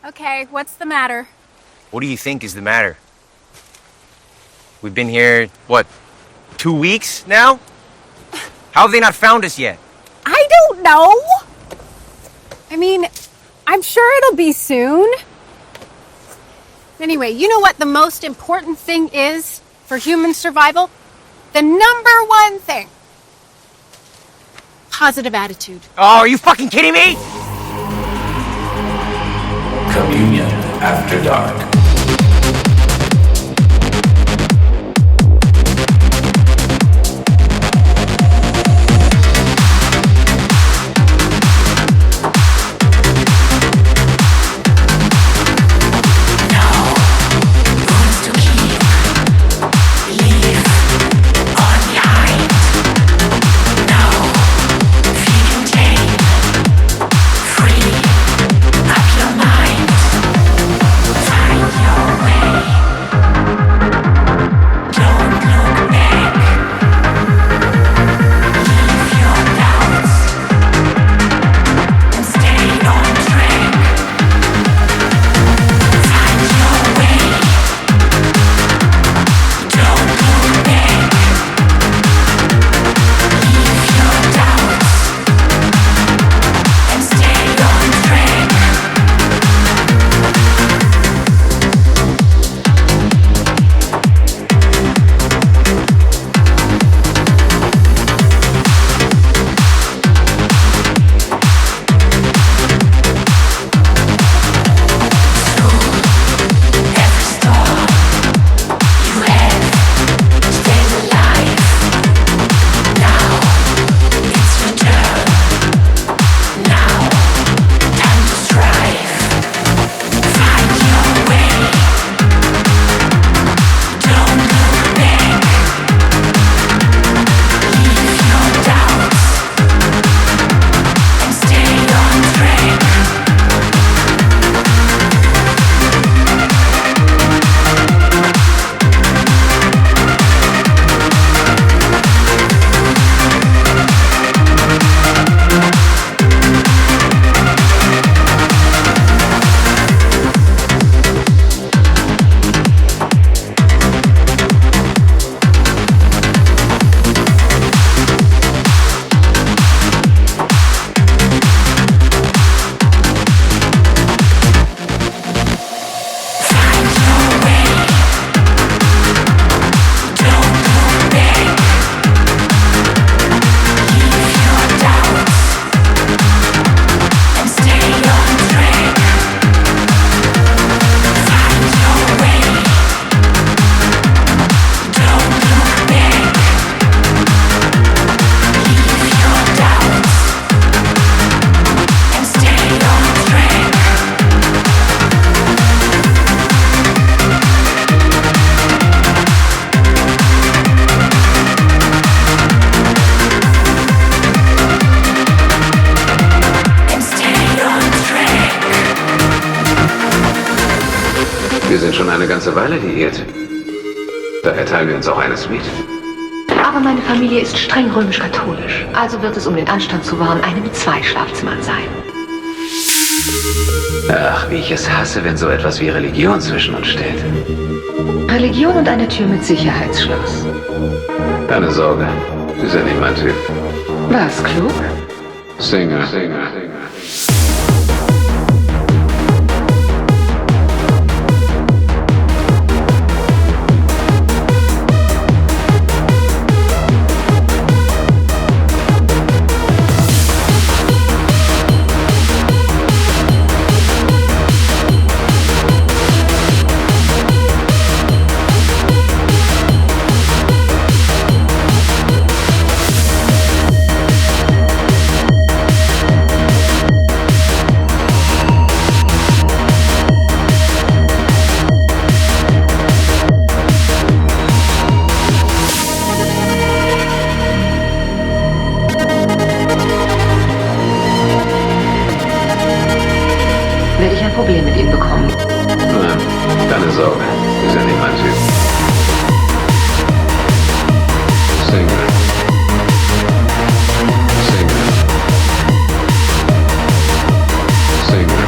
Okay, what's the matter? What do you think is the matter? We've been here, what, 2 weeks now? How have they not found us yet? I don't know! I mean, I'm sure it'll be soon. Anyway, you know what the most important thing is for human survival? The number one thing. Positive attitude. Oh, are you fucking kidding me? Communion After Dark. Eine ganze Weile liiert. Daher teilen wir uns auch eine Suite. Aber meine Familie ist streng römisch-katholisch. Also wird es, um den Anstand zu wahren, eine mit 2 Schlafzimmern sein. Ach, wie ich es hasse, wenn so etwas wie Religion zwischen uns steht. Religion und eine Tür mit Sicherheitsschloss. Keine Sorge, Sie sind nicht mein Typ. Was, klug? Singer. Werde ich ein Problem mit ihm bekommen? Nein, keine Sorge. Sie sind nicht mein Typ. Single. Single. Single.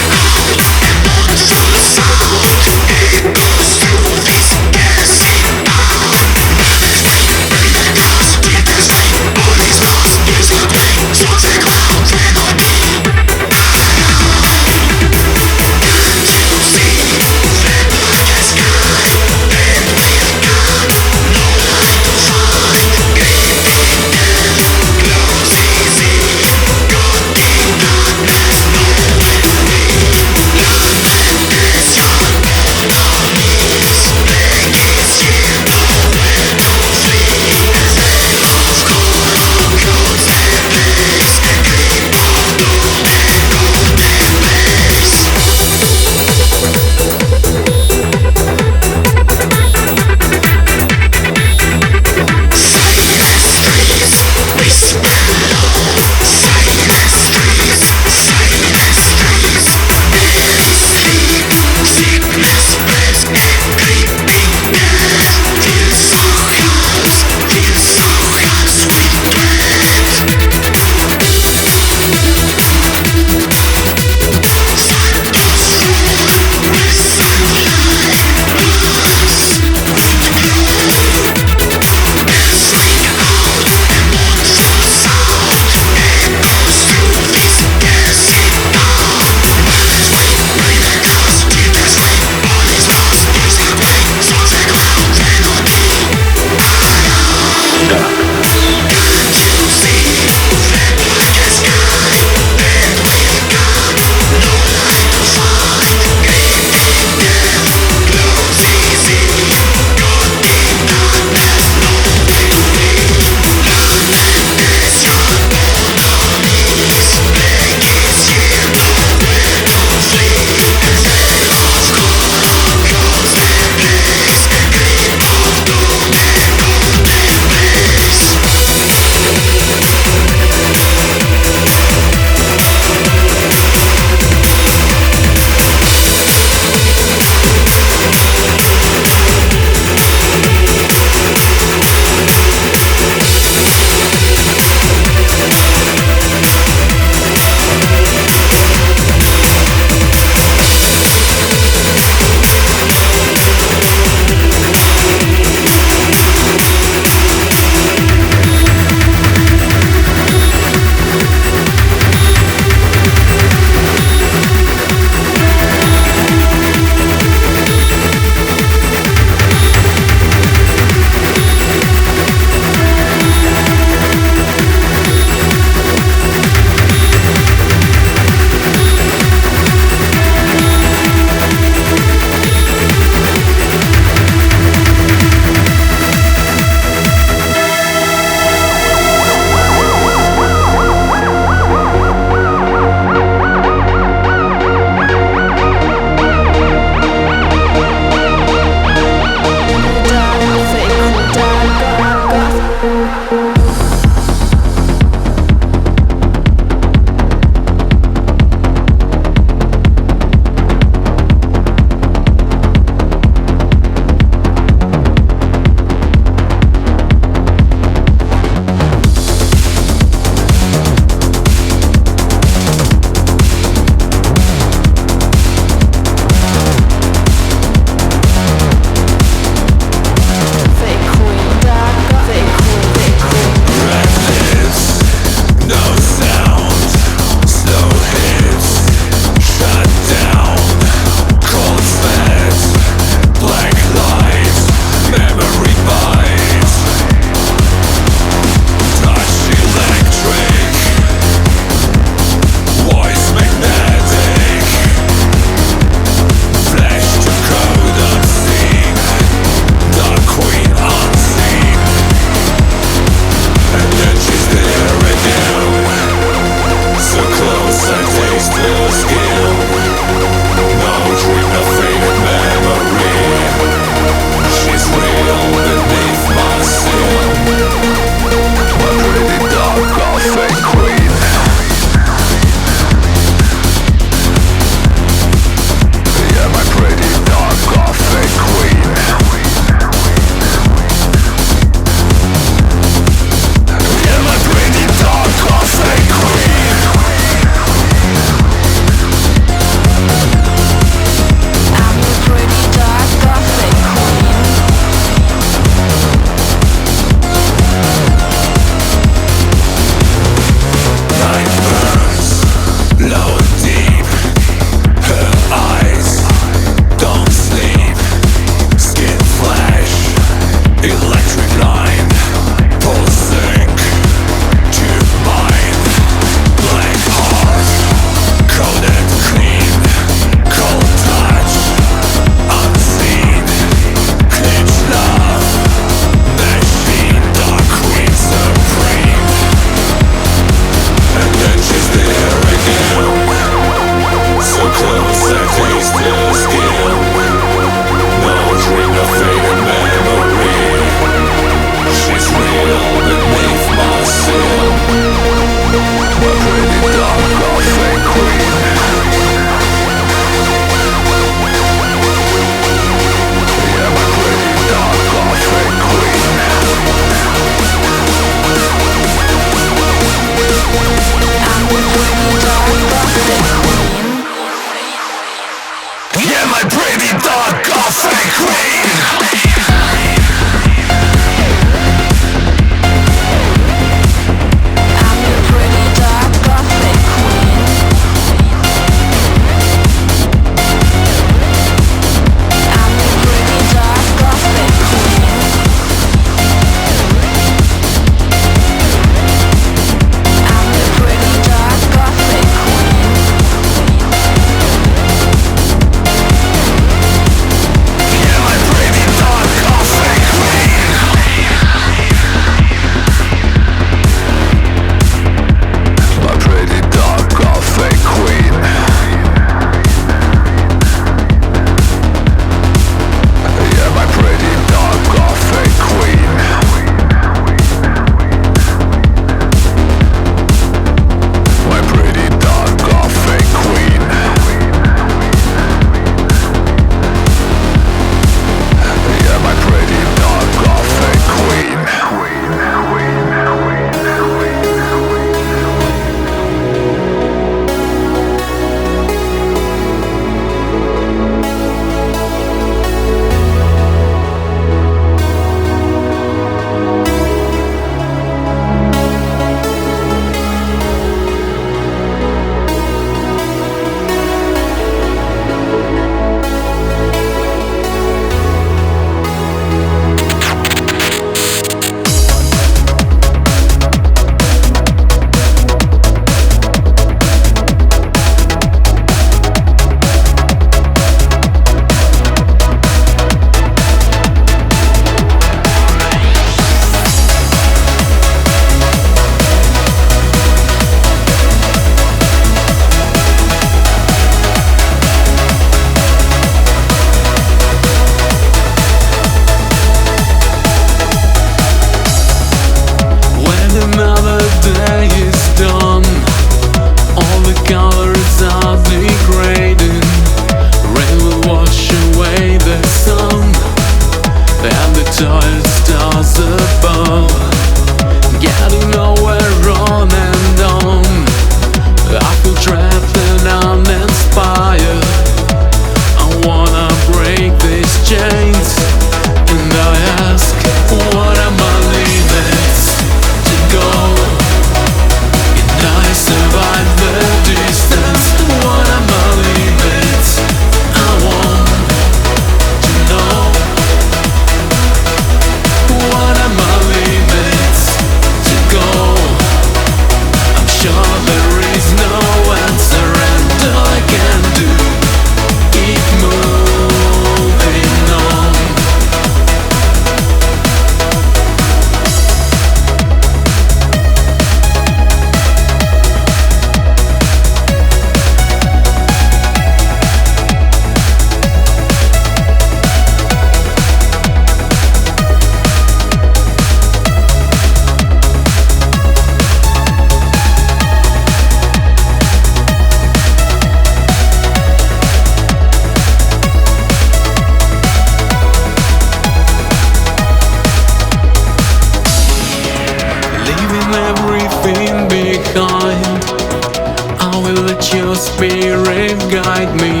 your spirit guide me.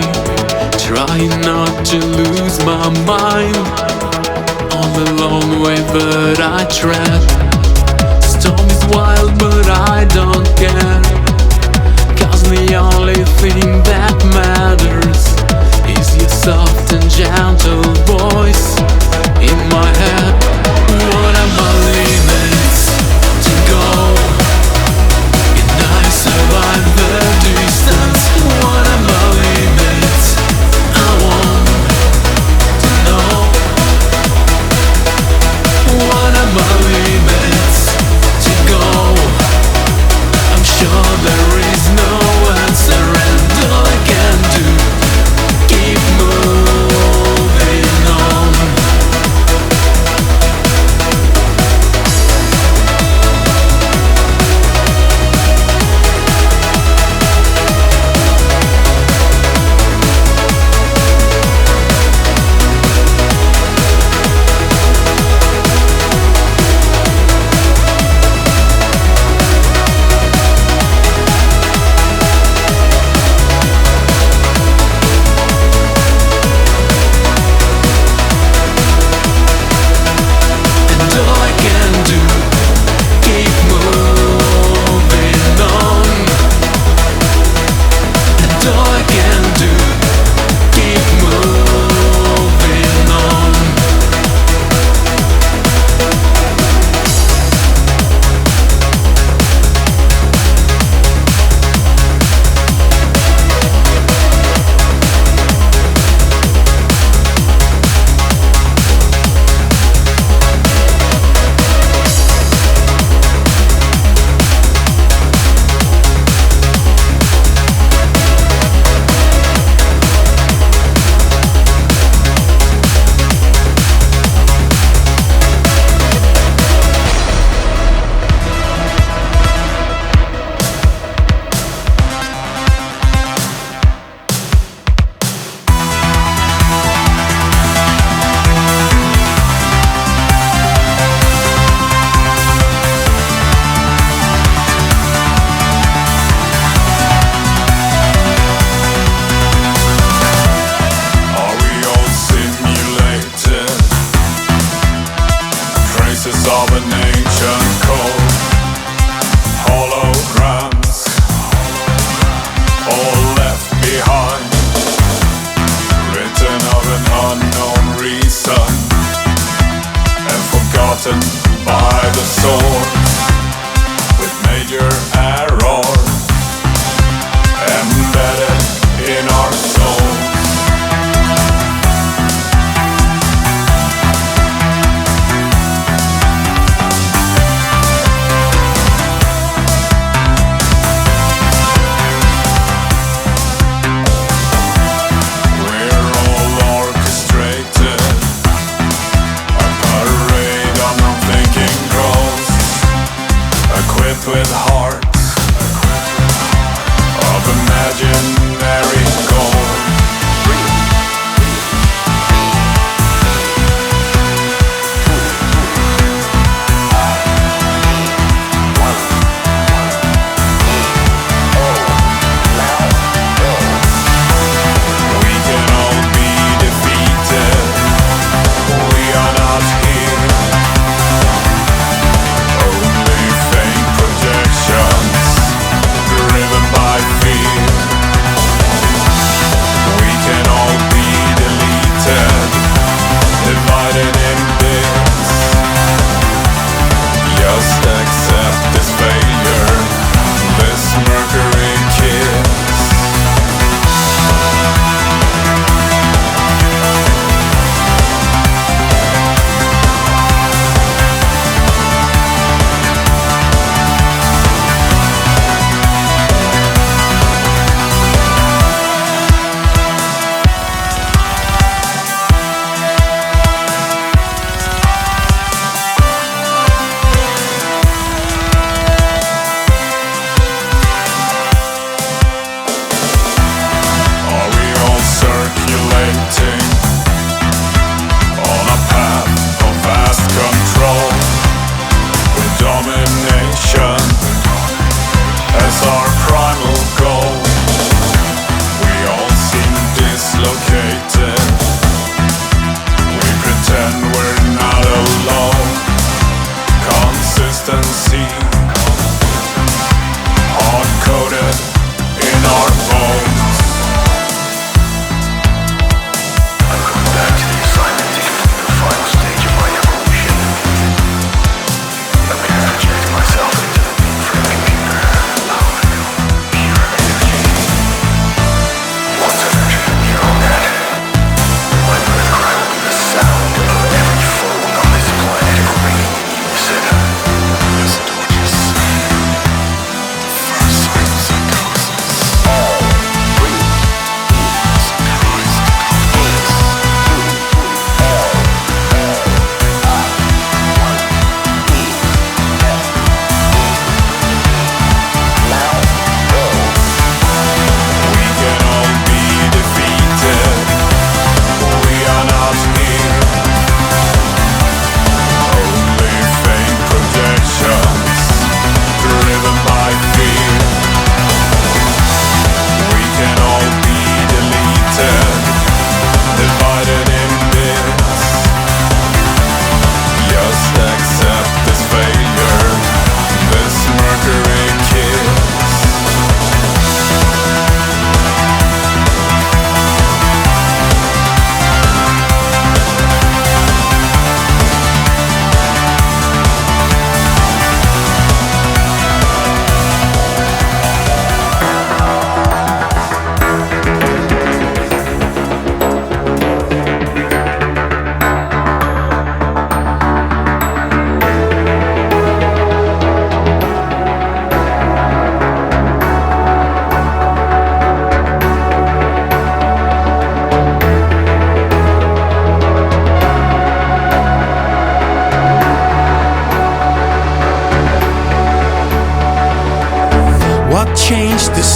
Try not to lose my mind on the long way that I tread. Storm is wild but I don't care, 'cause the only thing that matters is your soft and gentle voice in my head. What are my limits to go? Can I survive the distance? What are my limits? I want to know. What are my limits to go? I'm sure there is no answer, and all I can do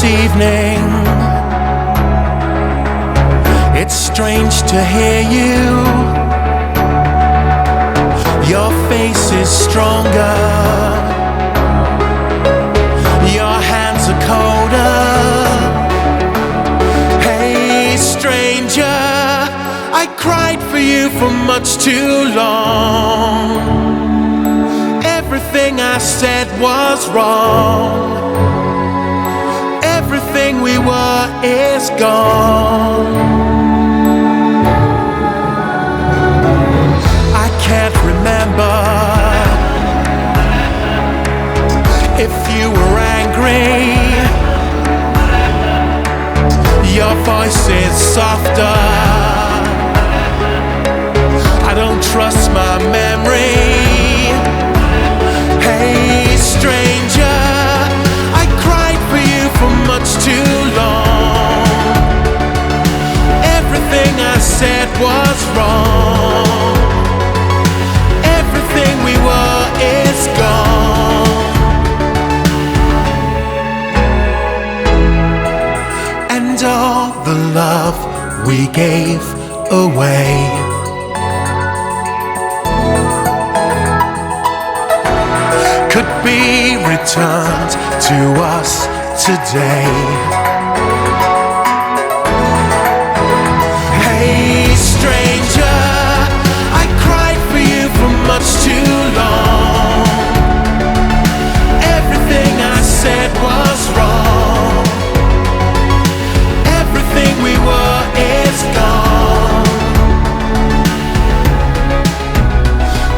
this evening. It's strange to hear you. Your face is stronger. Your hands are colder. Hey, stranger, I cried for you for much too long. Everything I said was wrong. Everything we were is gone. I can't remember if you were angry. Your voice is softer. I don't trust my memory. Hey, stranger, I cried for you for much too long. Everything I said was wrong. Everything we were is gone. And all the love we gave away could be returned to us today. Hey, stranger, I cried for you for much too long. Everything I said was wrong. Everything we were is gone.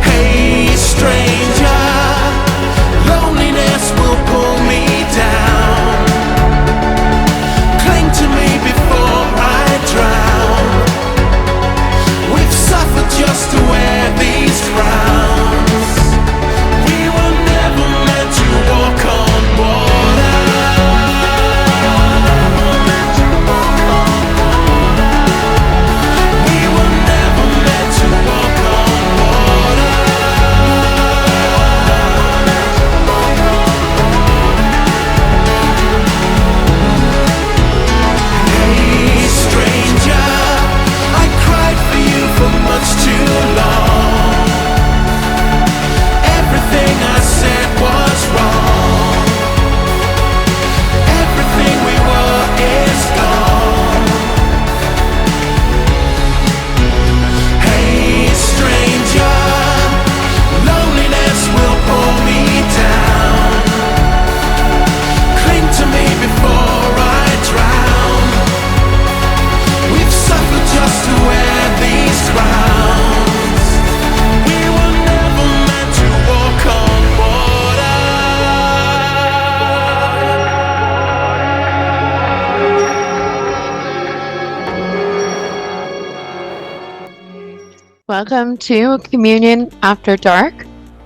Hey, stranger, loneliness will pull me down. Cling to me before I drown. We've suffered just to wear these crowns. We were never meant to walk on water. We were never meant to walk on water. Hey, stranger, I cried for you for much too long. Everything I said was wrong. Everything we were is gone. Hey, stranger, loneliness will pull me down. Cling to me before I drown. We've suffered just to wear these crowns. We were never meant to walk on water. Welcome to Communion After Dark.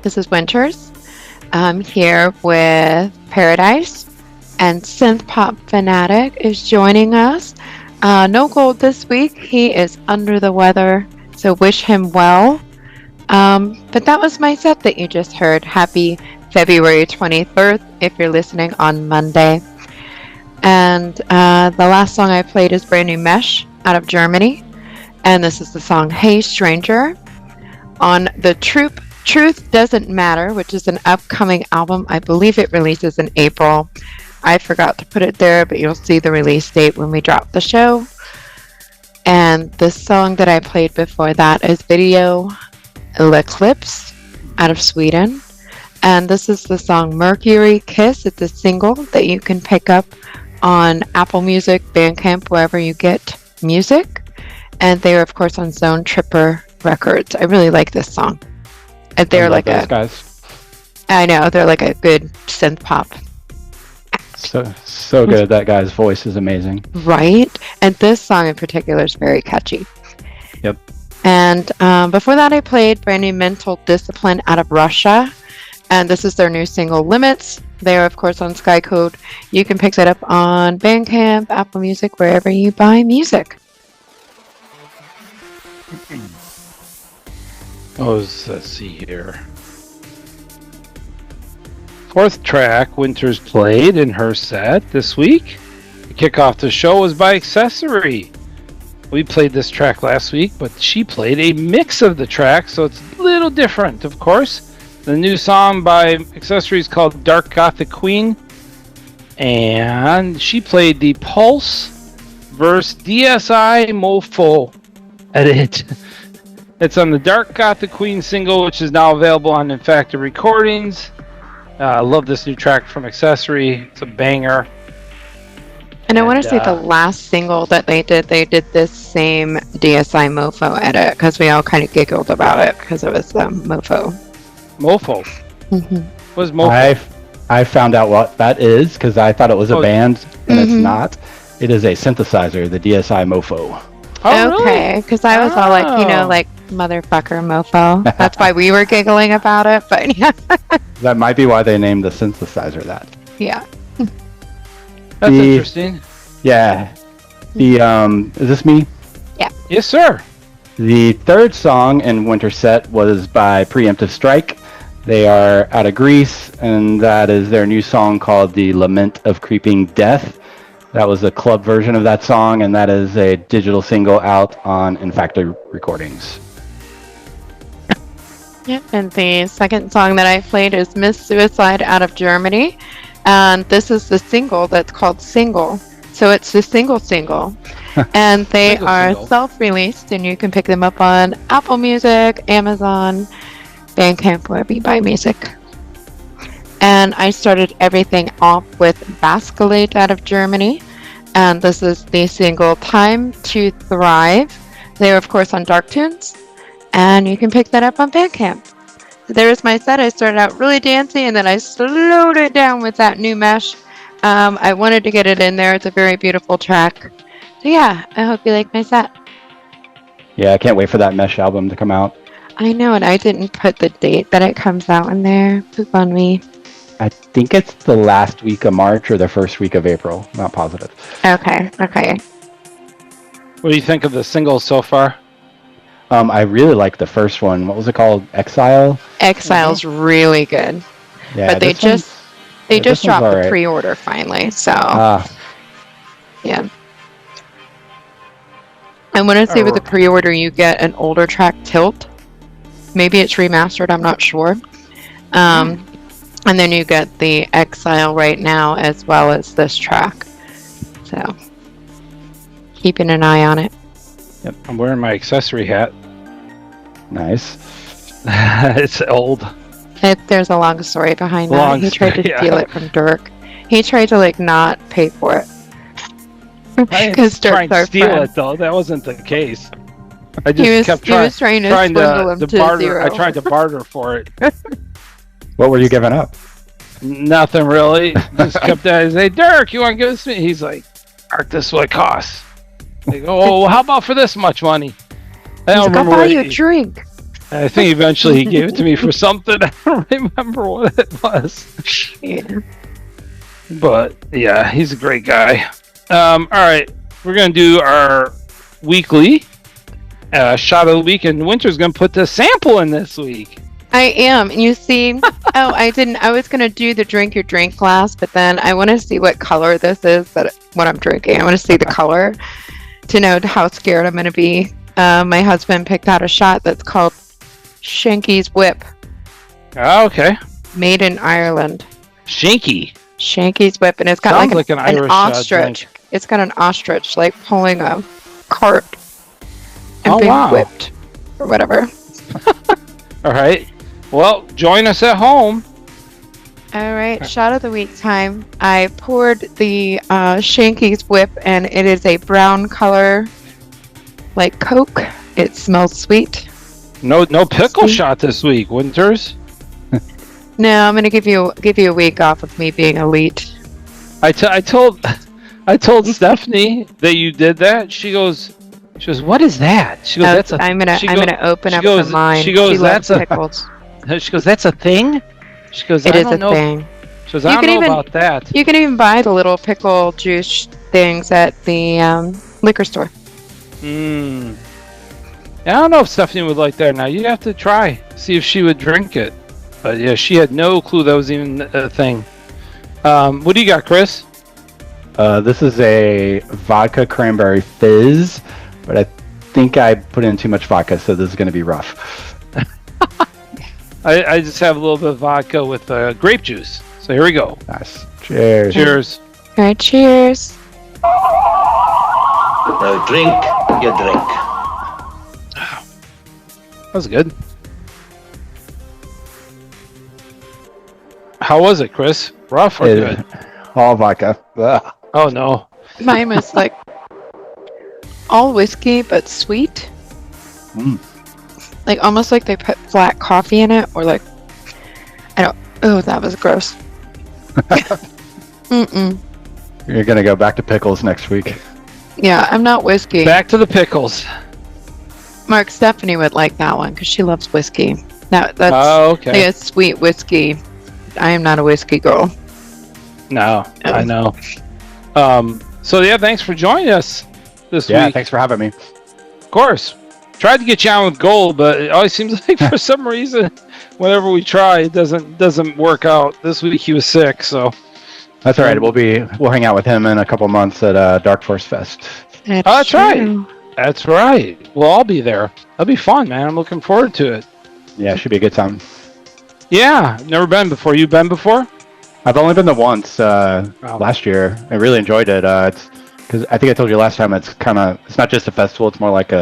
This is Winters. I'm here with Paradise, and Synthpop Fanatic is joining us. No Gold this week. He is under the weather, so wish him well. But that was my set that you just heard. Happy February 23rd if you're listening on Monday. And the last song I played is Brand New Mesh out of Germany. And this is the song Hey Stranger on the Truth Doesn't Matter, which is an upcoming album. I believe it releases in April. I forgot to put it there, but you'll see the release date when we drop the show. And the song that I played before that is Vidéo Eclipse out of Sweden. And this is the song Mercury Kiss. It's a single that you can pick up on Apple Music, Bandcamp, wherever you get music. And they're, of course, on Zone Tripper Records. I really like this song. And they're like those guys. I know, they're like a good synth pop. So good. That guy's voice is amazing. Right? And this song in particular is very catchy. Yep. And before that, I played Brand New Mental Discipline out of Russia. And this is their new single, Limits. They are, of course, on Skycode. You can pick that up on Bandcamp, Apple Music, wherever you buy music. Oh, let's see here. Fourth track Winters played in her set this week kick off the show was by Accessory. We played this track last week, but she played a mix of the track, so it's a little different, of course. The new song by Accessory is called Dark Gothic Queen, and she played the Pulse versus DSI Mopho edit. It's on the Dark Gothic Queen single, which is now available on Infactor Recordings. I love this new track from Accessory. It's a banger. And I want to say the last single that they did this same DSI Mopho edit, because we all kind of giggled about it because it was Mopho. Mopho? Mm-hmm. What is Mopho? I found out what that is because I thought it was a band, and it's not. It is a synthesizer, the DSI Mopho. Oh, okay, because I was all like, like motherfucker Mopho. That's why we were giggling about it, but yeah. That might be why they named the synthesizer that. Yeah. That's interesting. Yeah. Is this me? Yeah. Yes, sir. The third song in Winter Set was by PreEmptive Strike. They are out of Greece, and that is their new song called The Lament of Creeping Death. That was the club version of that song, and that is a digital single out on Infactor Recordings. Yep, and the second song that I played is MissSuicide out of Germany. And this is the single that's called Single. So it's the single. And they are self-released, and you can pick them up on Apple Music, Amazon, Bandcamp, wherever you buy music. And I started everything off with Basscalate out of Germany. And this is the single Time to Thrive. They're, of course, on Dark Tunes. And you can pick that up on Bandcamp. So there's my set. I started out really dancey, and then I slowed it down with that new mesh. I wanted to get it in there. It's a very beautiful track. So yeah, I hope you like my set. Yeah, I can't wait for that mesh album to come out. I know, and I didn't put the date that it comes out in there. Poop on me. I think it's the last week of March or the first week of April. Not positive. Okay. What do you think of the singles so far? I really like the first one. What was it called? Exile? Exile's really good. Yeah, but they just dropped the pre-order finally, so yeah. I want to say with the pre-order you get an older track, Tilt. Maybe it's remastered, I'm not sure. And then you get the Exile right now as well as this track. So keeping an eye on it. Yep, I'm wearing my Accessory hat. Nice. It's old. There's a long story behind that. He tried to steal it from Dirk. He tried to not pay for it. Because Dirk's our steal friend. It though. That wasn't the case. I just kept trying. He was trying to swindle him to barter. zero. I tried to barter for it. What were you giving up? Nothing really. Just kept I say, Dirk, you want to give this to me? He's like, Dirk, this is what it costs. They go, oh, how about for this much money? I don't remember. I'll buy you a drink. I think eventually he gave it to me for something. I don't remember what it was. Yeah. But yeah, he's a great guy. All right, we're gonna do our weekly shot of the week, and Winter's gonna put the sample in this week. I am. You see, I didn't. I was gonna do the drink your drink glass, but then I want to see what color this is. What I'm drinking. I want to see the color to know how scared I'm gonna be. My husband picked out a shot that's called Shanky's Whip. Oh, okay. Made in Ireland. Shanky's Whip, and it's got Sounds like an Irish ostrich. It's got an ostrich pulling a cart and being whipped or whatever. All right. Well, join us at home. All right, shot of the week time. I poured the Shanky's Whip, and it is a brown color, like Coke. It smells sweet. No pickle shot this week, Winters. No, I'm gonna give you a week off of me being elite. I told Stephanie that you did that. She goes, what is that? She goes, I'm gonna open up for mine. She goes, that's pickles. She goes, that's a thing. She goes, it is a thing. She goes, I don't know about that. You can even buy the little pickle juice things at the liquor store. I don't know if Stephanie would like that. Now you have to try, see if she would drink it. But yeah, she had no clue that was even a thing. What do you got, Chris? This is a vodka cranberry fizz, but I think I put in too much vodka, so this is going to be rough. I just have a little bit of vodka with grape juice. So here we go. Nice. Cheers. Cheers. All right, cheers. Now drink your drink. That was good. How was it, Chris? Rough or good? All vodka. Ugh. Oh no. Mine was like all whiskey but sweet. Like almost like they put black coffee in it, or like oh, that was gross. You're going to go back to pickles next week. Yeah, I'm not whiskey. Back to the pickles. Mark, Stephanie would like that one because she loves whiskey. That's okay. like a sweet whiskey. I am not a whiskey girl. No, I know. So yeah, thanks for joining us this week. Yeah, thanks for having me. Of course. Tried to get you on with Gold, but it always seems like for some reason, whenever we try, it doesn't work out. This week he was sick, so. That's all right. We'll hang out with him in a couple months at Dark Force Fest. That's right. That's right. We'll all be there. That'll be fun, man. I'm looking forward to it. Yeah, it should be a good time. Yeah, never been before. You been before? I've only been there once last year. I really enjoyed it. It's because I think I told you last time. It's not just a festival. It's more like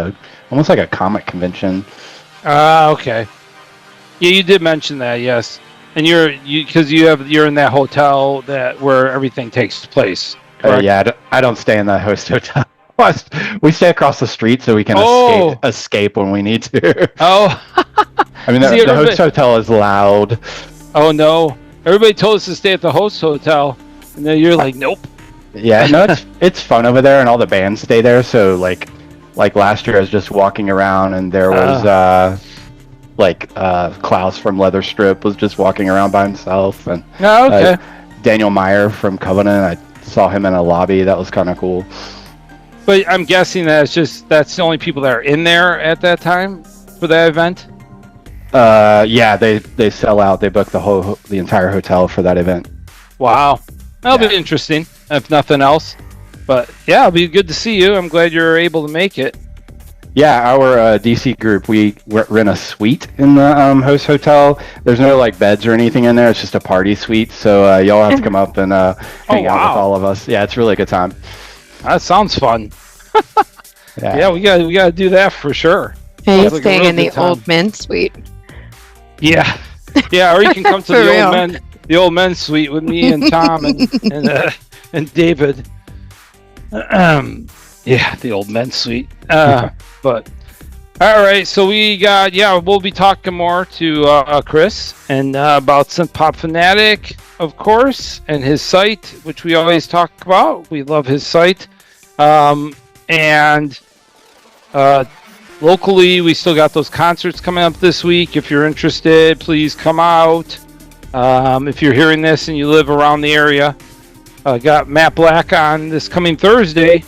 almost like a comic convention. Okay. Yeah, you did mention that. Yes, and you're in that hotel where everything takes place. Yeah, I don't stay in the host hotel. We stay across the street so we can escape when we need to. Oh. I mean, the host hotel is loud. Oh no! Everybody told us to stay at the host hotel, and then you're like, nope. Yeah, no, it's fun over there, and all the bands stay there. So like last year, I was just walking around, and there was Klaus from Leather Strip was just walking around by himself, and Daniel Meyer from Covenant. I saw him in a lobby. That was kind of cool. But I'm guessing that's the only people that are in there at that time for that event. Yeah, they sell out. They book the entire hotel for that event. Wow, that'll be interesting if nothing else. But yeah, it'll be good to see you. I'm glad you're able to make it. Yeah, our DC group, we rent a suite in the host hotel. There's no like beds or anything in there. It's just a party suite. So y'all have to come up and hang out with all of us. Yeah, it's really a good time. That sounds fun. Yeah, we gotta do that for sure. And you're staying in the old men's suite. Yeah, or you can come to the old men's suite with me and Tom and David. Yeah, the old men's suite. But all right, so we'll be talking more to Chris and about Synthpop Fanatic, of course, and his site, which we always talk about. We love his site, and locally, we still got those concerts coming up this week. If you're interested, please come out. If you're hearing this and you live around the area, got Matt Black on this coming Thursday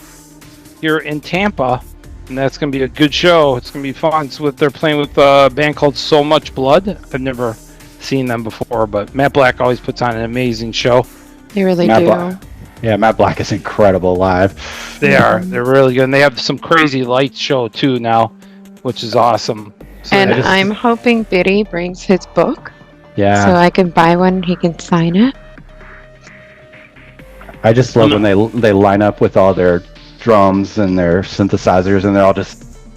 here in Tampa, and that's going to be a good show. It's going to be fun. They're playing with a band called So Much Blood. I've never seen them before, but Matt Black always puts on an amazing show. They really do. Yeah, Matt Black is incredible live. They're really good. And they have some crazy light show too now, which is awesome. So I'm hoping Biddy brings his book. Yeah. So I can buy one and he can sign it. I just love when they line up with all their drums and their synthesizers, and they're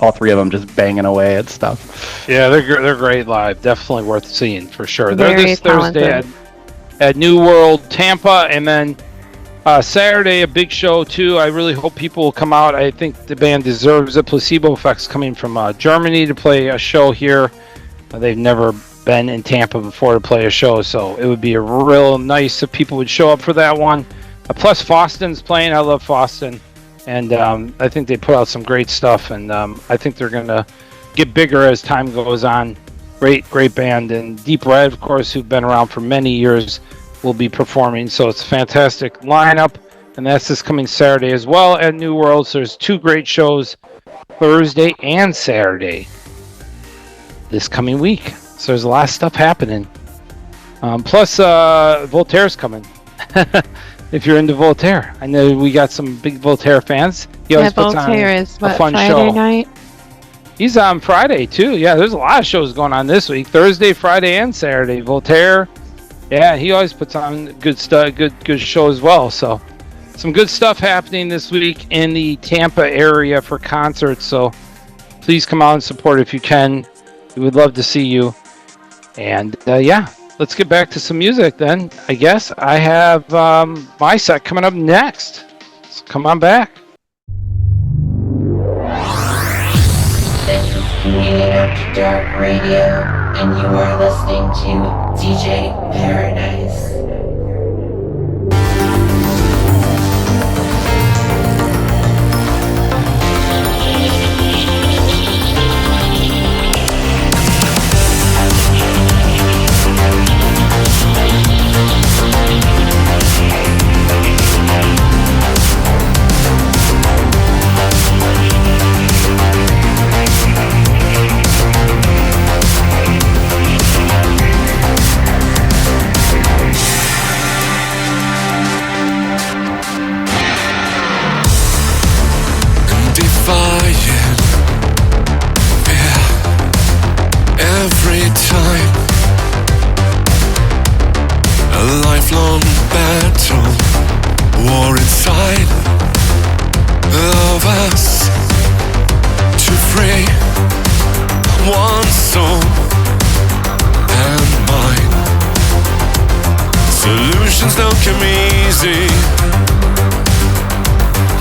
all three of them just banging away at stuff. Yeah, they're great live. Definitely worth seeing for sure. Very They're this Thursday at New World Tampa, and then Saturday a big show too. I really hope people will come out. I think the band deserves it. Placebo Effect's coming from Germany to play a show here. They've never been in Tampa before to play a show, so it would be a real nice if people would show up for that one. Plus Foston's playing. I love Foston, and I think they put out some great stuff, and I think they're gonna get bigger as time goes on. Great band, and Deep Red, of course, who've been around for many years, will be performing. So it's a fantastic lineup, and that's this coming Saturday as well at New World. So there's two great shows, Thursday and Saturday, this coming week. So there's a lot of stuff happening. Plus, Voltaire's coming. if you're into Voltaire. I know we got some big Voltaire fans. He Yeah, always puts on Voltaire is a what, fun Friday show. night? He's on Friday too. Yeah, there's a lot of shows going on this week. Thursday, Friday, and Saturday. Voltaire. Yeah, he always puts on good stuff, good show as well. So some good stuff happening this week in the Tampa area for concerts. So please come out and support if you can. We would love to see you. And yeah, let's get back to some music then. I guess I have my set coming up next. So come on back. This is After Dark Radio, and you are listening to DJ Paradise. Every time, a lifelong battle, war inside of us to free one soul and mind. Solutions don't come easy,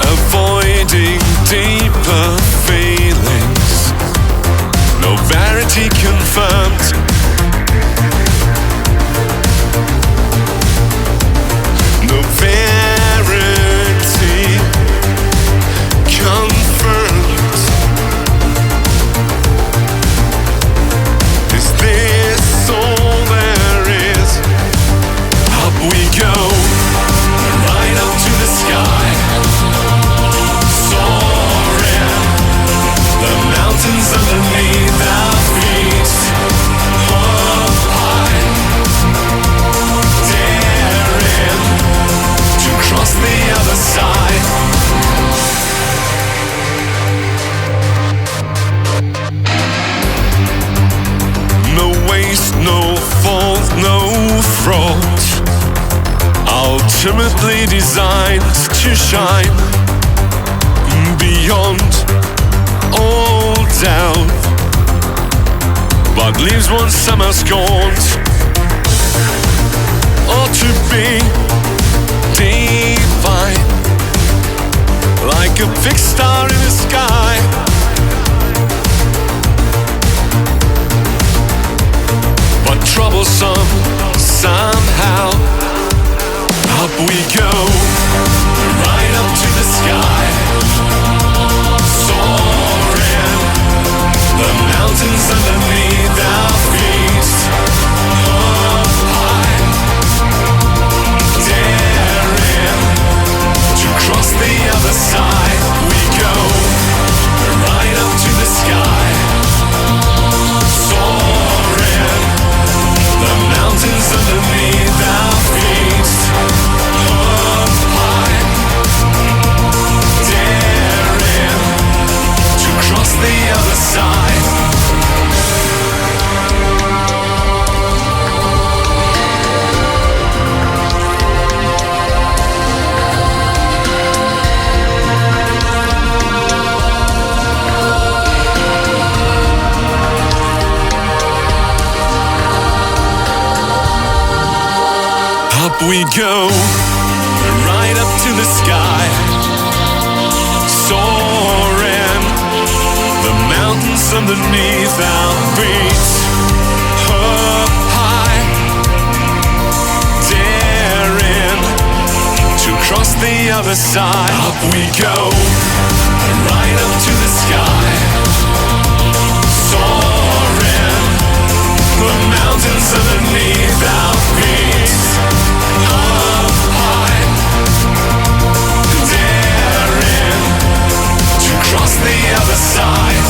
avoiding deeper feelings. No verity confirmed. No verity confirmed. Is this all there is? Up we go, right up to the sky, soaring. The mountains underneath our feet, up high, daring to cross the other side. No waste, no fault, no fraud, ultimately designed to shine beyond all doubt, but leaves one summer scorned, or to be divine, like a fixed star in the sky. But troublesome somehow. Up we go, right up to the sky, soaring. The mountains underneath our feet, up high, daring to cross the other side. We go, right up to the sky, soaring. The mountains underneath our feet, up high, daring to cross the other side. Up we go, right up to the sky, soaring. The mountains underneath our feet, up high, daring to cross the other side. Up we go, right up to the sky, soaring. The mountains underneath our feet, up high, daring to cross the other side.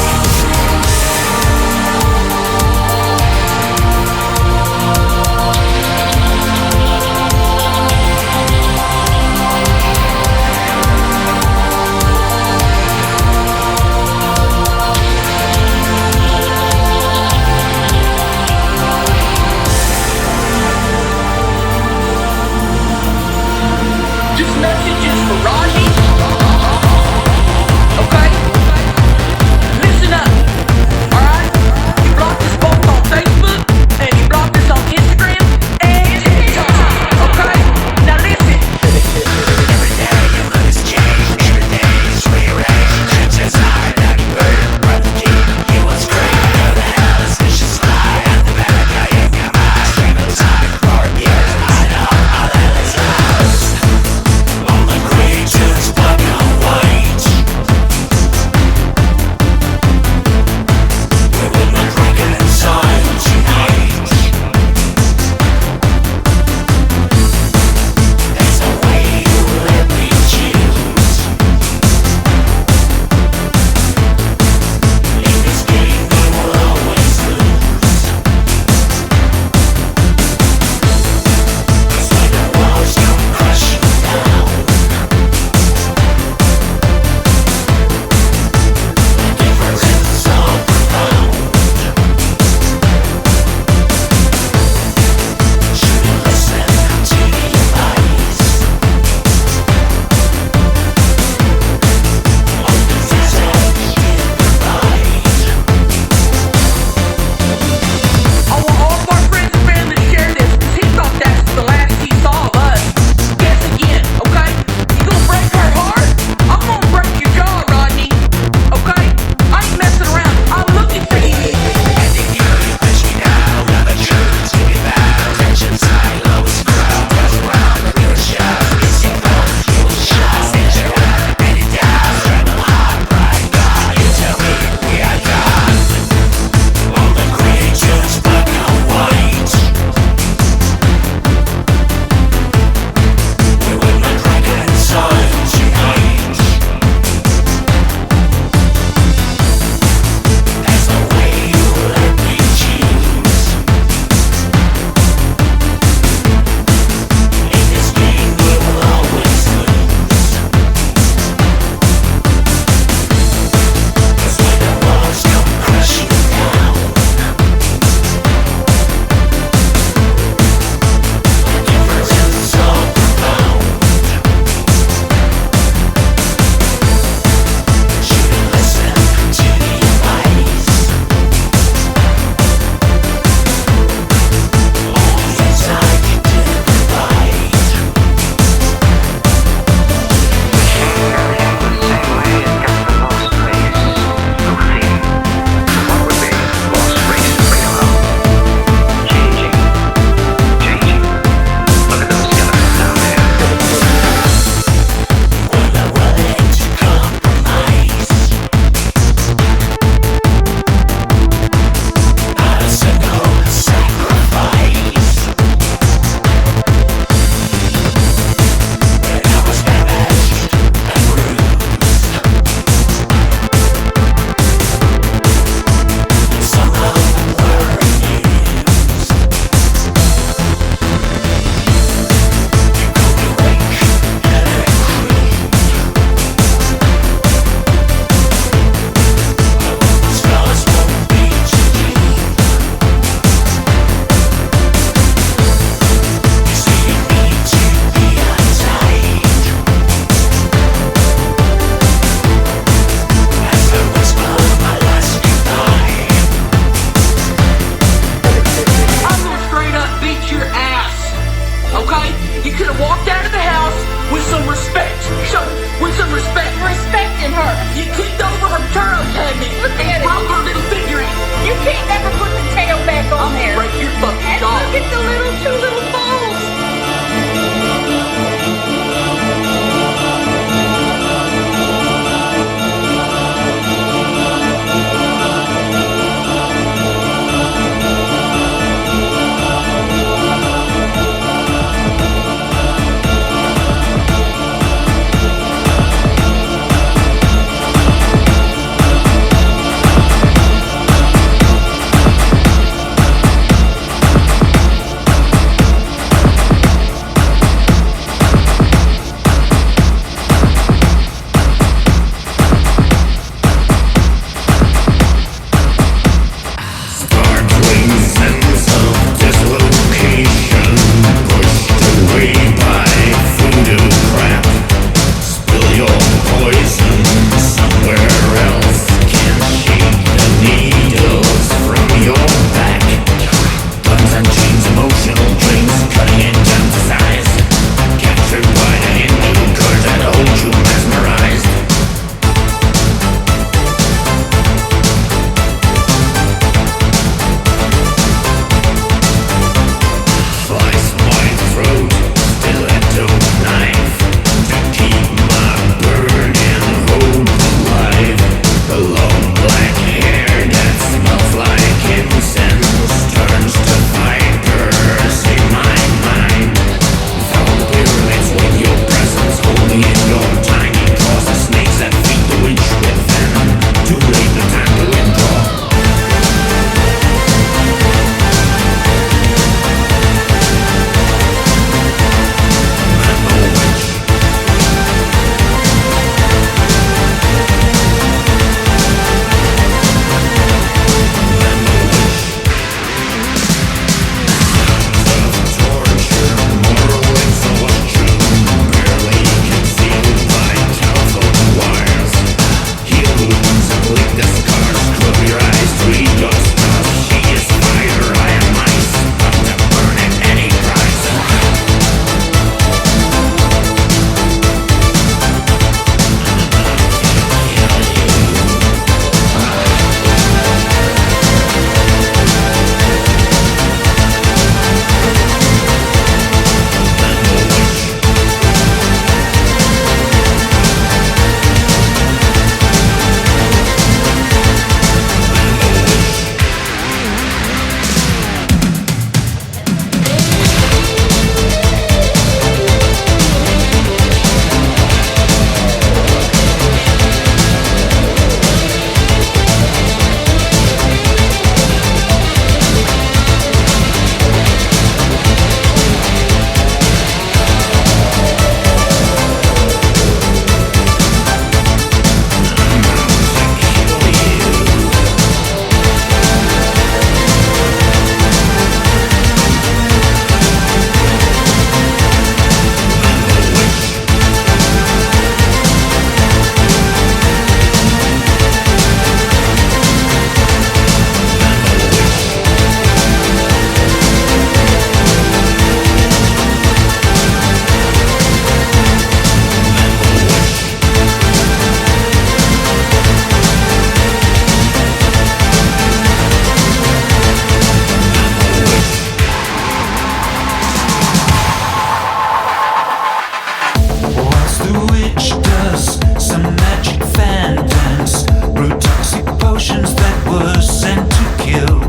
factions that were sent to kill.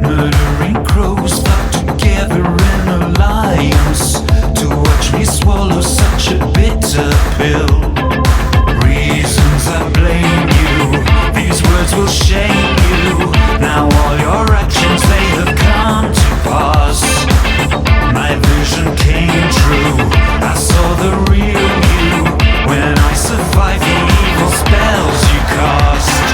Murdering crows flock together in alliance to watch me swallow such a bitter pill. Reasons I blame you, these words will shame you. Now all your actions, they have come to pass. My vision came true, I saw the real you when I survived the evil spells you cast.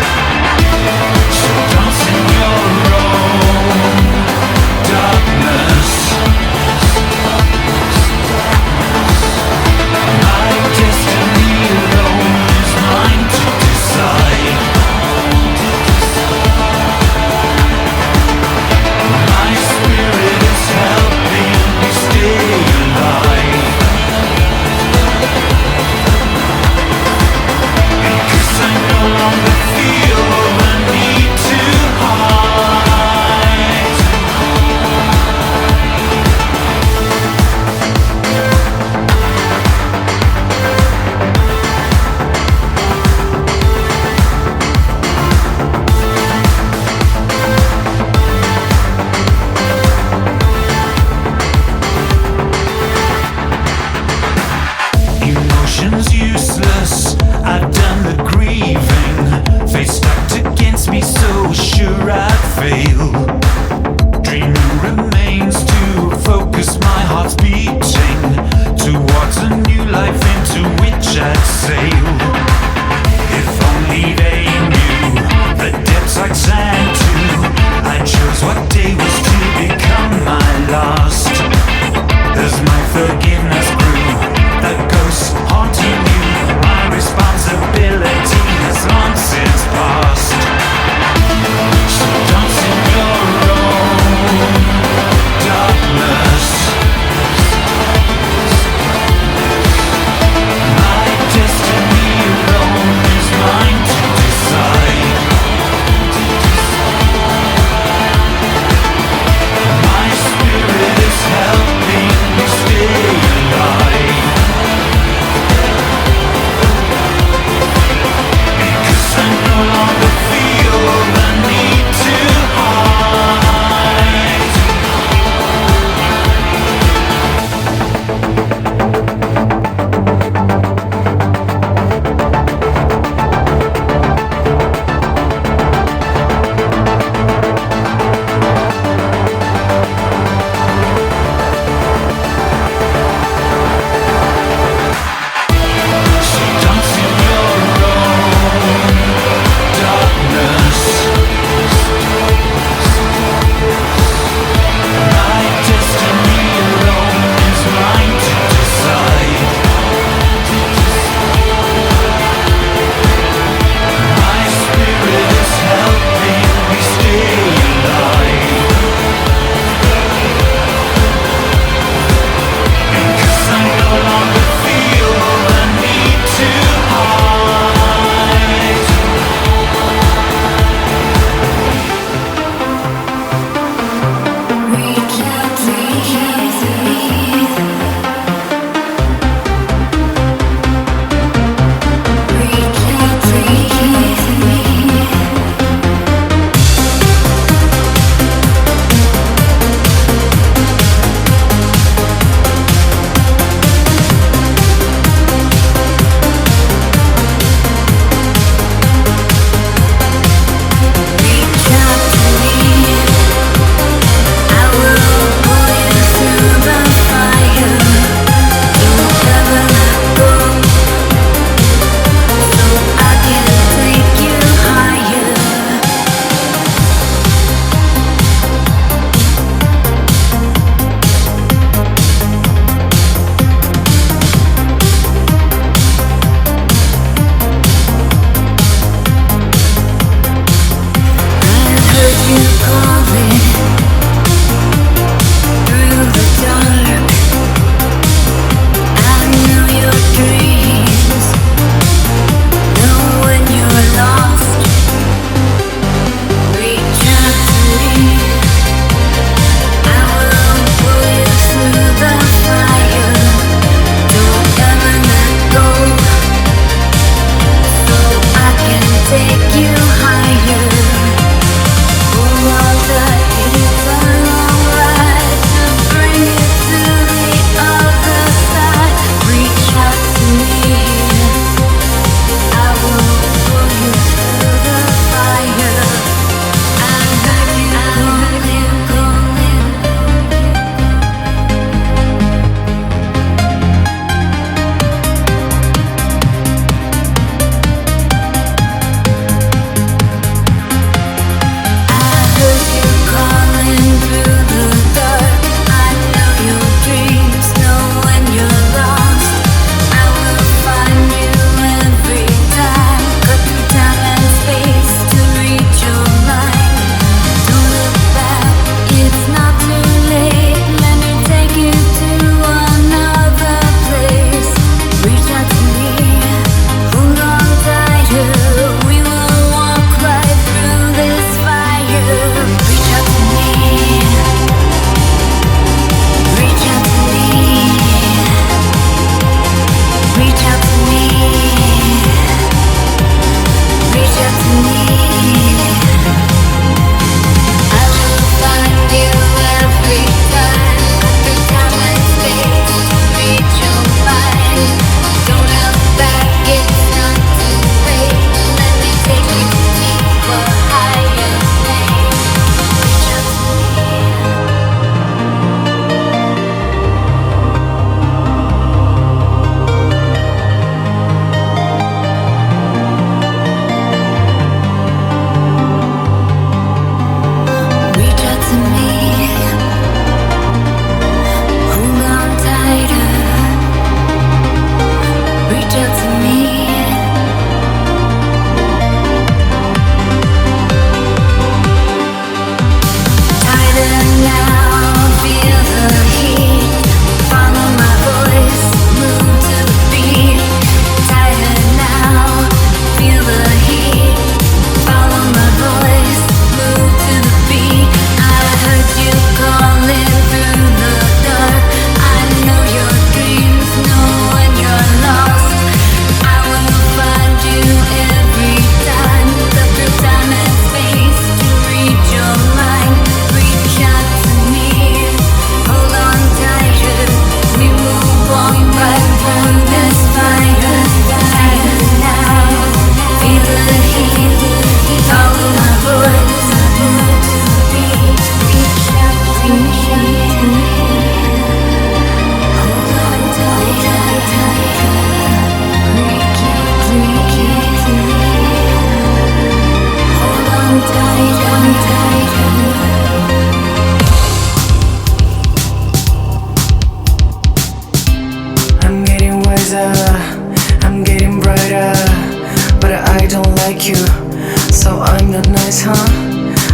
So I'm not nice, huh?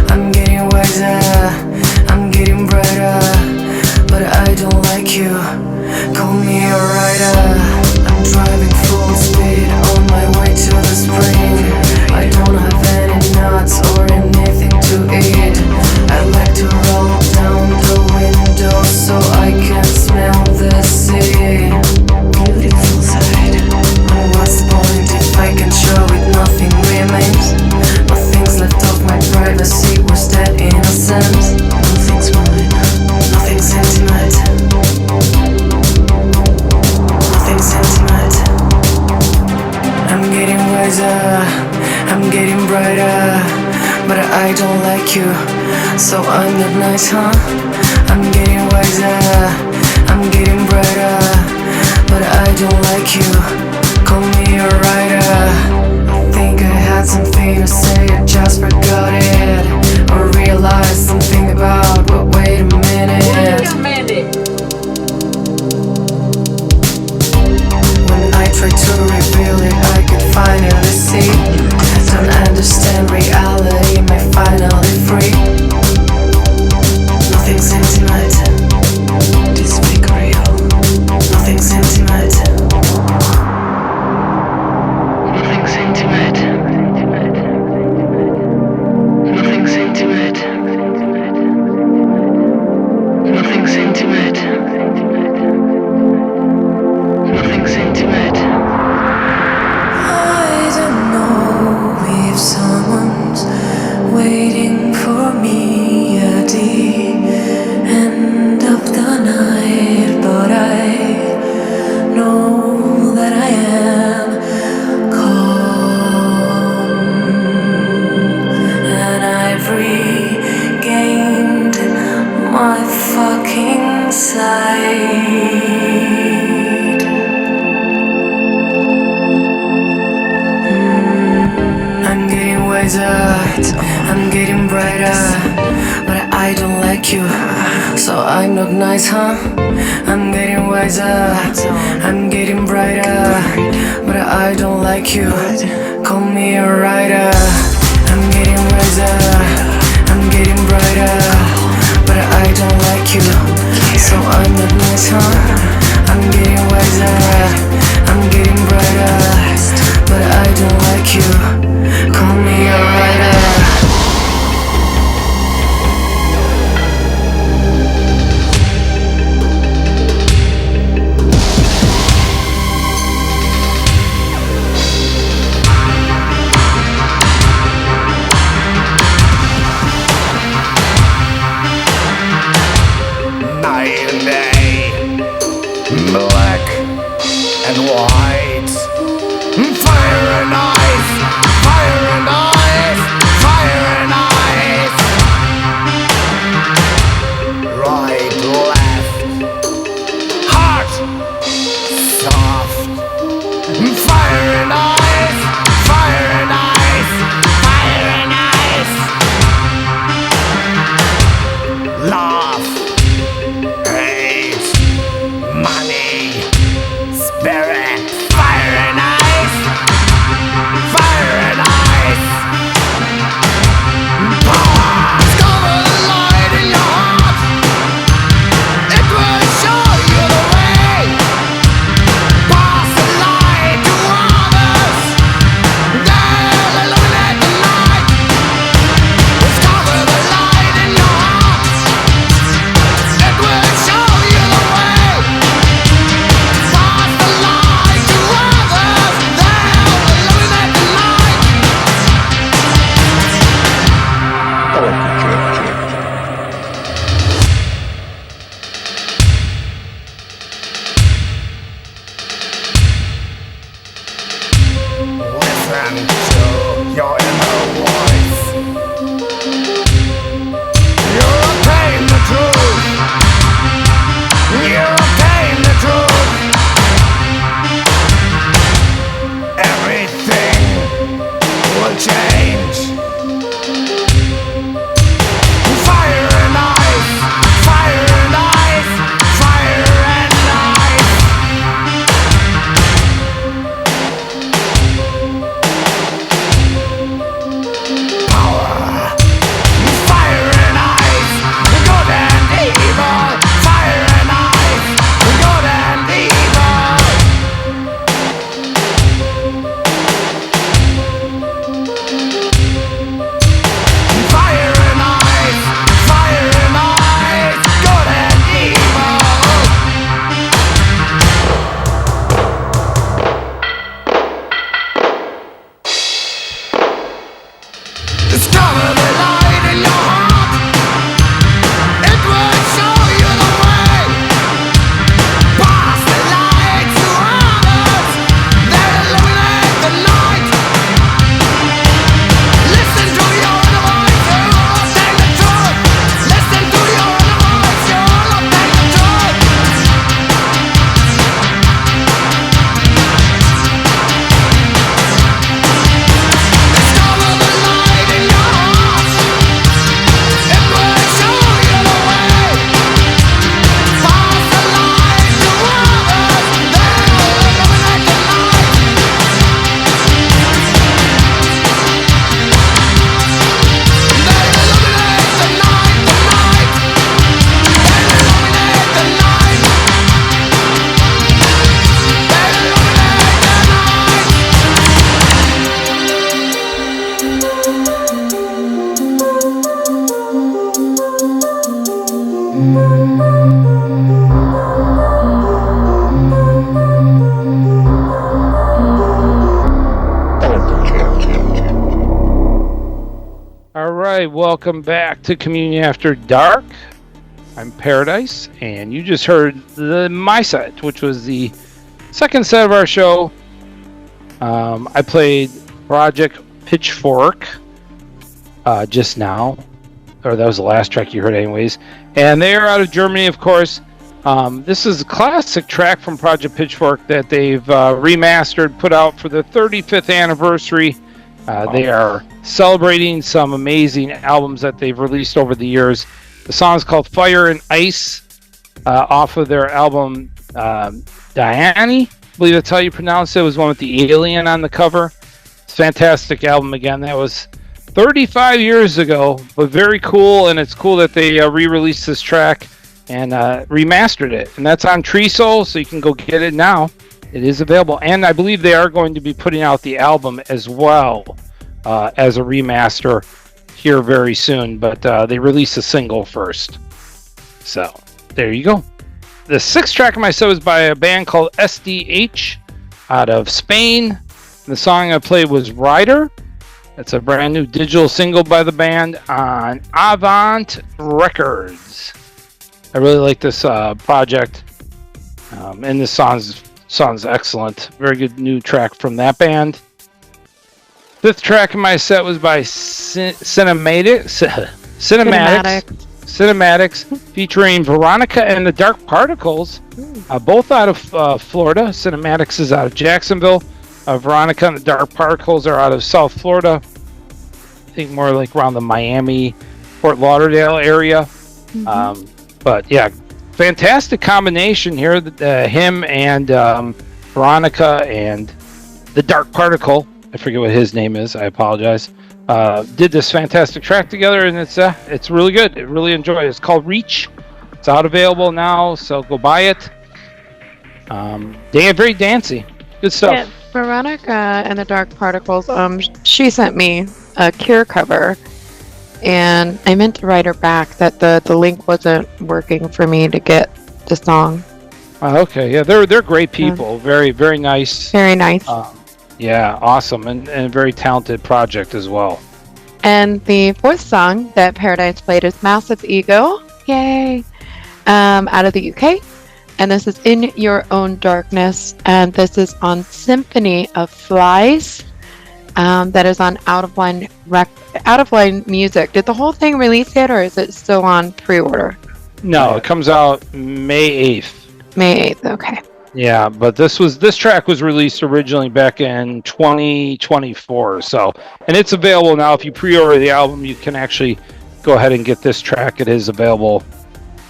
I'm getting wiser, I'm getting brighter, but I don't like you. Call me a rider. I'm driving full speed on my way to the spring. I don't have any nuts or anything to eat. I like to roll down the window so I can smell the sea. Beautiful sight. And what's the point if I can show it? Nothing remains. Nothing's left of my privacy. Was that innocence? Nothing's mine. Nothing's intimate. Nothing's intimate. I'm getting wiser, I'm getting brighter, but I don't like you. So I'm not nice, huh? I'm getting wiser, I'm getting brighter, but I don't like you. Call me a writer. I think I had something to say, I just forgot it, or realized something about, but wait a minute. When I try to reveal it, I could finally see. Don't understand reality, may finally free. Nothing's intimate. This fake real. Nothing's intimate. Nothing's intimate. Nothing's intimate. Nothing's intimate. Nothing's intimate. I don't know if someone's waiting for me at the end of the night, but I know that I am calm, and I've regained my fucking sight. I'm getting wiser, I'm getting brighter, but I don't like you. So I'm not nice, huh? I'm getting wiser, I'm getting brighter, but I don't like you. Call me a writer. I'm getting wiser, I'm getting brighter, but I don't like you. So I'm not nice, huh? I'm getting wiser, I'm getting brighter, but I don't like you. Call me a writer. Night and day, black and white, fire and ice, fire and ice, fire and ice. Right, left, hot, soft, fire and ice, fire and ice, fire and ice. Love, hate, money, spirit, All right, welcome back to Communion After Dark. I'm Paradise, and you just heard my set, which was the second set of our show. I played Project Pitchfork just now, or that was the last track you heard anyways. And they are out of Germany, of course. This is a classic track from Project Pitchfork that they've remastered, put out for the 35th anniversary. They are celebrating some amazing albums that they've released over the years. The song is called Fire and Ice, off of their album Diane, I believe that's how you pronounce it. It was one with the alien on the cover. It's a fantastic album again. That was 35 years ago, but very cool, and it's cool that they re-released this track and remastered it. And that's on Treesoul, so you can go get it now. It is available, and I believe they are going to be putting out the album as well as a remaster here very soon, but they released a single first. So, there you go. The sixth track of my set was by a band called SDH out of Spain. The song I played was Rider. It's a brand new digital single by the band on Avant Records. I really like this project, and this song's excellent. Very good new track from that band. Fifth track in my set was by Cinematics, featuring Veronica and the Dark Particles, both out of Florida. Cinematics is out of Jacksonville. Veronica and the Dark Particles are out of South Florida. I think more like around the Miami, Fort Lauderdale area. But yeah, fantastic combination here. Him and Veronica and the Dark Particle, I forget what his name is, I apologize, did this fantastic track together, and it's really good. I really enjoy it. It's called Reach. It's out available now, so go buy it. Very dancey. Good stuff. Yeah, Veronica and the Dark Particles, she sent me a Cure cover, and I meant to write her back that the link wasn't working for me to get the song. Okay, yeah, they're great people. Very, very nice. Very nice. Yeah, awesome, and a very talented project as well. And the fourth song that Paradise played is Massive Ego. Yay! Out of the UK. And this is In Your Own Darkness. And this is on Symphony of Flies. That is on Out of Line Music. Did the whole thing release yet, or is it still on pre-order? No, it comes out May 8th. May 8th, okay. Yeah, but this track was released originally back in 2024. So, and it's available now. If you pre-order the album, you can actually go ahead and get this track. It is available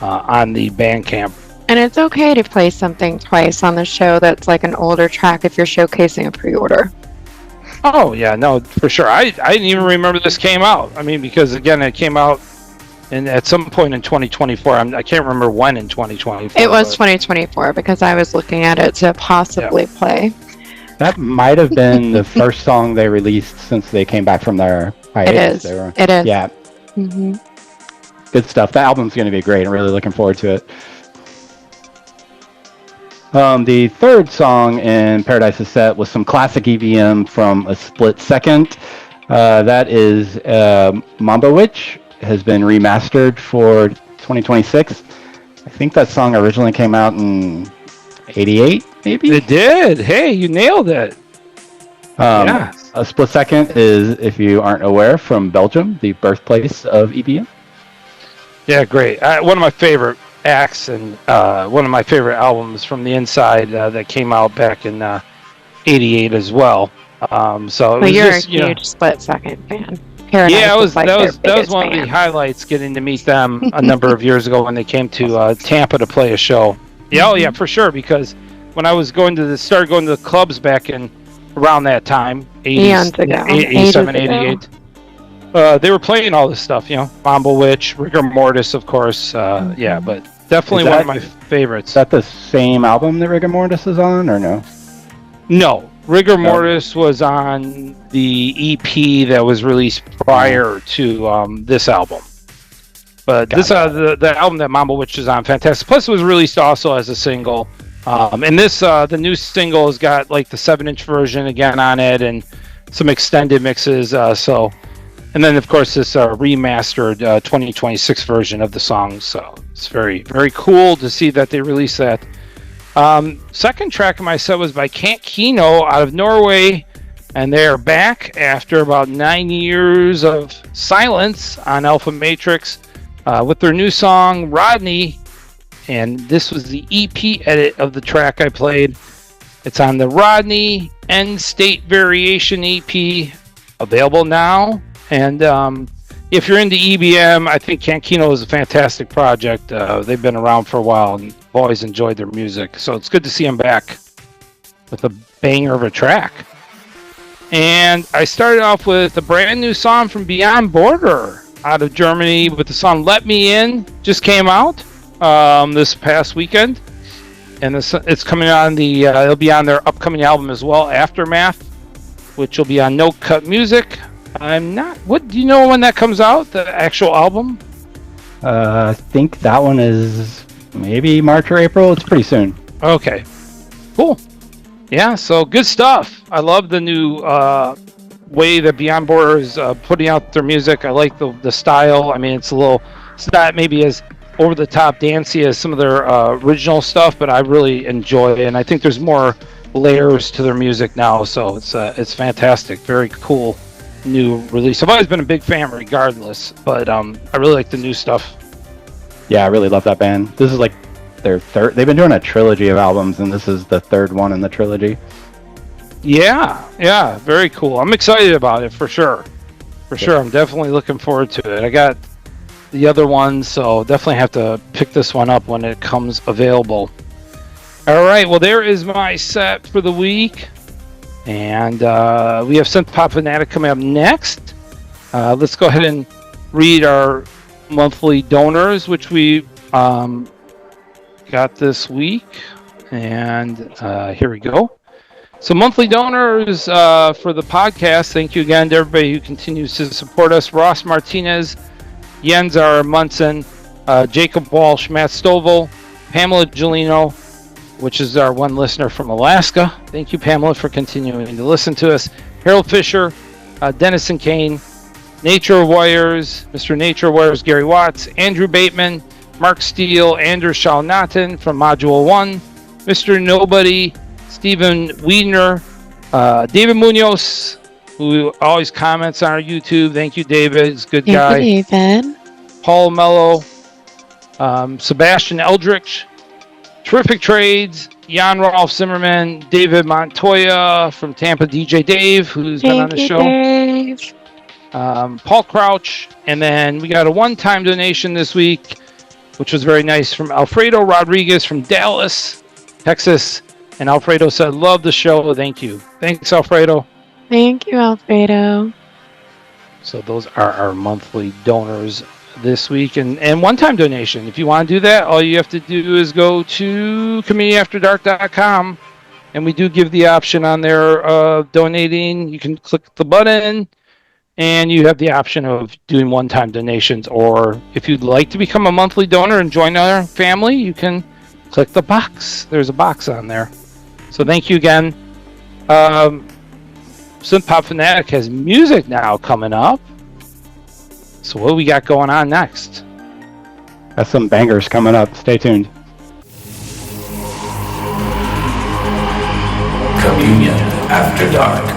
on the Bandcamp. And it's okay to play something twice on the show that's like an older track if you're showcasing a pre-order. Oh yeah, no, for sure. I didn't even remember this came out. I mean, because again, it came out at some point in 2024. I can't remember when in 2024. It was 2024 because I was looking at it to possibly play. That might have been the first song they released since they came back from their hiatus. It is. Yeah. Mm-hmm. Good stuff. The album's going to be great. I'm really looking forward to it. The third song in Paradise's set was some classic EVM from A Split Second. That is Mambo, which has been remastered for 2026. I think that song originally came out in 88, maybe? It did. Hey, you nailed it. Yeah. A Split Second is, if you aren't aware, from Belgium, the birthplace of EVM. Yeah, great. One of my favorite acts and one of my favorite albums from the inside that came out back in 88 as well. So it was you're just, a huge Split Second fan. Paradise that was one of the highlights, getting to meet them a number of years ago when they came to Tampa to play a show. Yeah, oh yeah, for sure. Because when I was started going to the clubs back in around that time, 87, 88. They were playing all this stuff, Mambo Witch, Rigor Mortis, of course. Yeah, but definitely one of my favorites. Is that the same album that Rigor Mortis is on, or no? No, Rigor Mortis was on the EP that was released prior to this album. But the album that Mambo Witch is on, fantastic. Plus, it was released also as a single. And this, the new single has got like the 7-inch version again on it, and some extended mixes. So And then, of course, this remastered 2026 version of the song. So it's very, very cool to see that they released that. Second track of my set was by Kant Kino out of Norway. And they are back after about 9 years of silence on Alpha Matrix with their new song, Rodney. And this was the EP edit of the track I played. It's on the Rodney End State Variation EP, available now. And if you're into EBM, I think Kant Kino is a fantastic project. They've been around for a while and I've always enjoyed their music. So it's good to see them back with a banger of a track. And I started off with a brand new song from Beyond Border out of Germany with the song Let Me In. Just came out this past weekend. And it's coming on it'll be on their upcoming album as well, Aftermath, which will be on No Cut Music. What do you know when that comes out, the actual album? I think that one is maybe March or April. It's pretty soon. Okay, cool. Yeah, so good stuff. I love the new way that Beyond Border is putting out their music. I like the style. I mean, it's not maybe as over the top dancey as some of their original stuff, but I really enjoy it, and I think there's more layers to their music now. So it's fantastic. Very cool new release. I've always been a big fan regardless, but I really like the new stuff. Yeah, I really love that band. This is like their third. They've been doing a trilogy of albums, and this is the third one in the trilogy. Yeah, very cool. I'm excited about it for sure. Sure, I'm definitely looking forward to it. I got the other one, so definitely have to pick this one up when it comes available. All right, well, there is my set for the week. And we have Synthpop Fanatic coming up next. Let's go ahead and read our monthly donors, which we got this week. And here we go. So monthly donors for the podcast. Thank you again to everybody who continues to support us. Ross Martinez, Jens R. Munson, Jacob Walsh, Matt Stovall, Pamela Gelino, which is our one listener from Alaska. Thank you, Pamela, for continuing to listen to us. Harold Fisher, Dennison Kane, Nature Wires, Mr. Nature Wires, Gary Watts, Andrew Bateman, Mark Steele, Andrew Shalnatin from Module 1, Mr. Nobody, Stephen Wiedner, David Munoz, who always comments on our YouTube. Thank you, David. He's a good guy. David. Paul Mello, Sebastian Eldritch, Terrific Trades, Jan Rolf Zimmerman, David Montoya from Tampa, DJ Dave, who's been on the show. Dave. Paul Crouch, and then we got a one-time donation this week, which was very nice, from Alfredo Rodriguez from Dallas, Texas. And Alfredo said, love the show. Thank you. Thanks, Alfredo. Thank you, Alfredo. So those are our monthly donors this week. And one-time donation. If you want to do that, all you have to do is go to communityafterdark.com. And we do give the option on there of donating. You can click the button, and you have the option of doing one-time donations. Or if you'd like to become a monthly donor and join our family, you can click the box. There's a box on there. So thank you again. Synthpop Fanatic has music now coming up. So what do we got going on next? Got some bangers coming up. Stay tuned. Communion After Dark.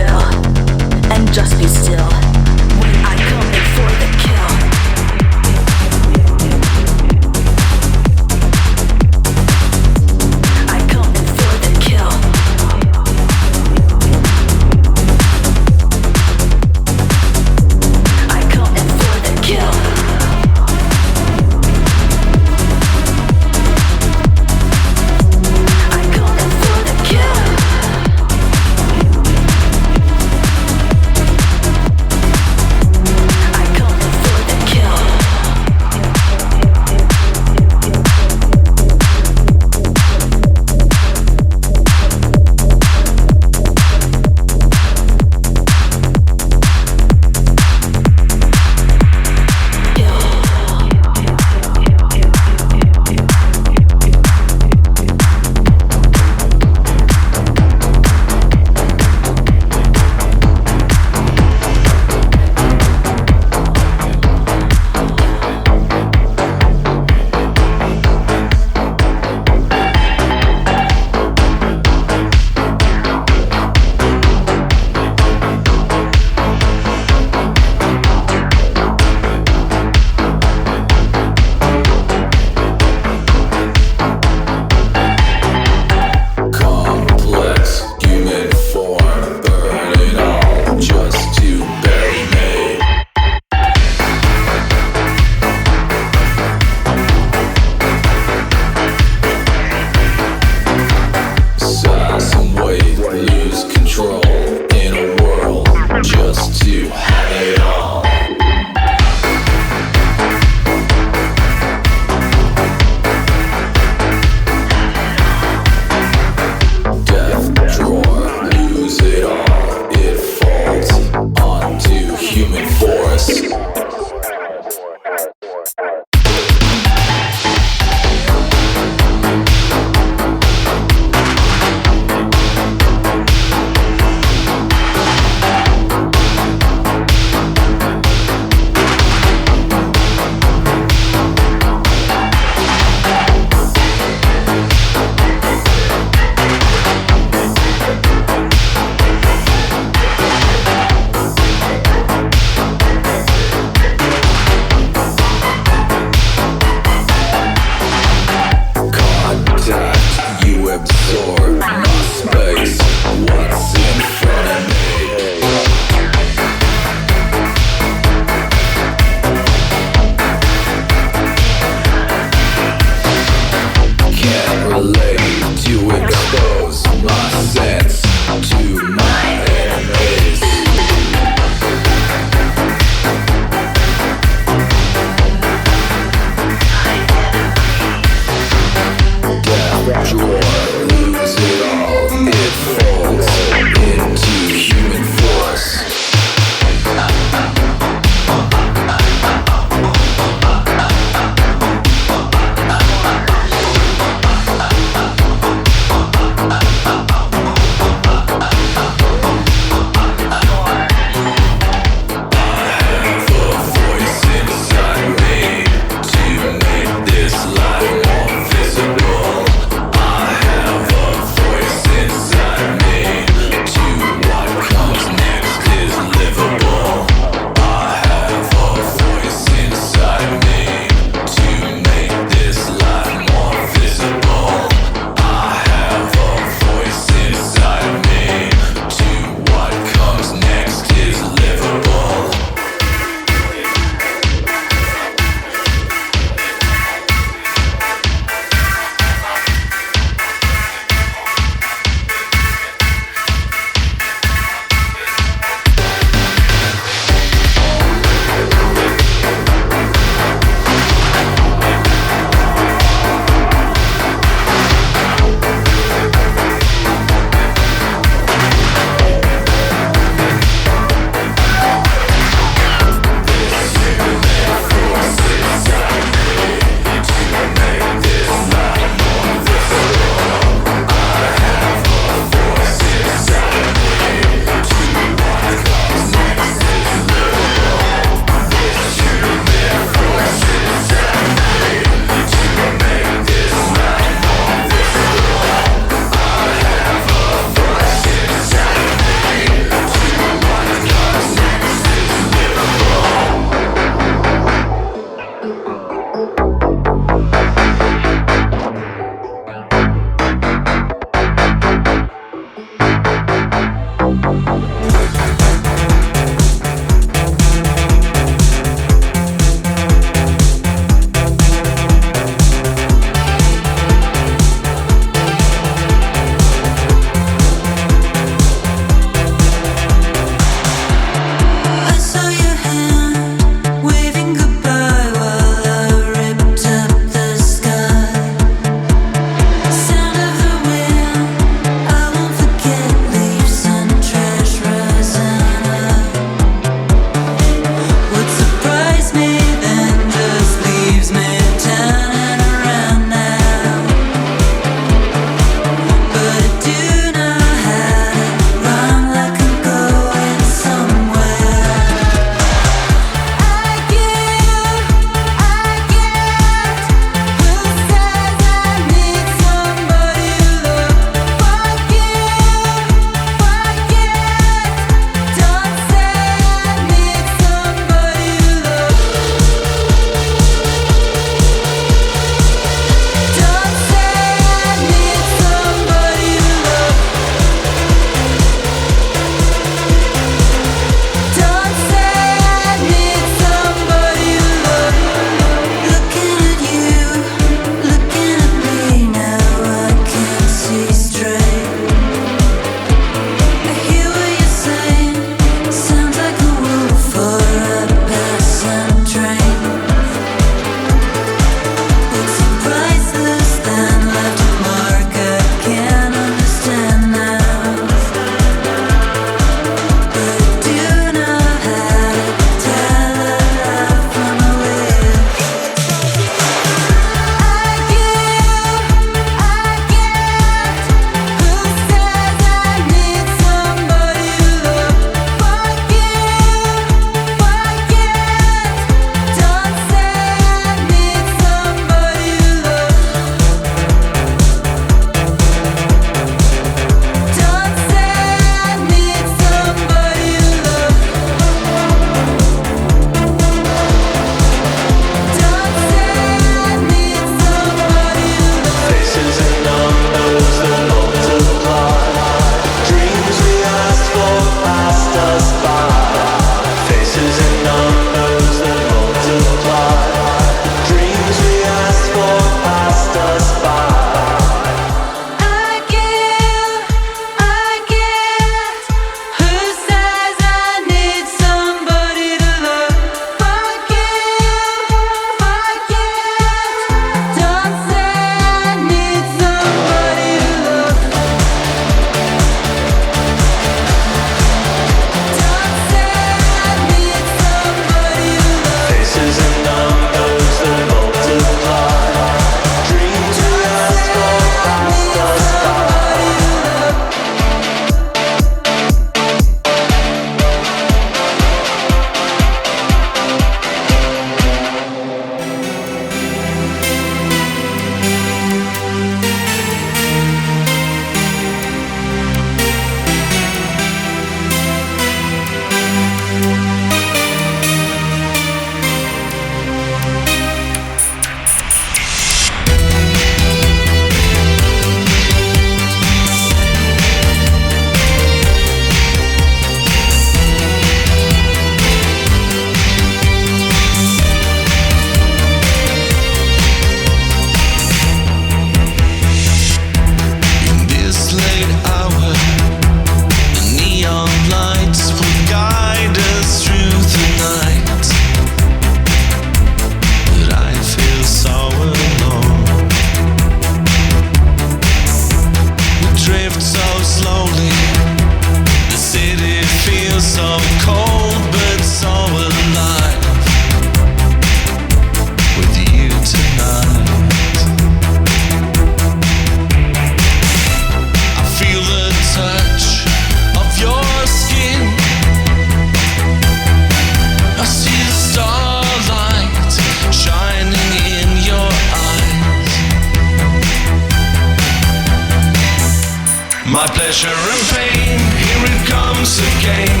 pleasure and pain, here it comes again.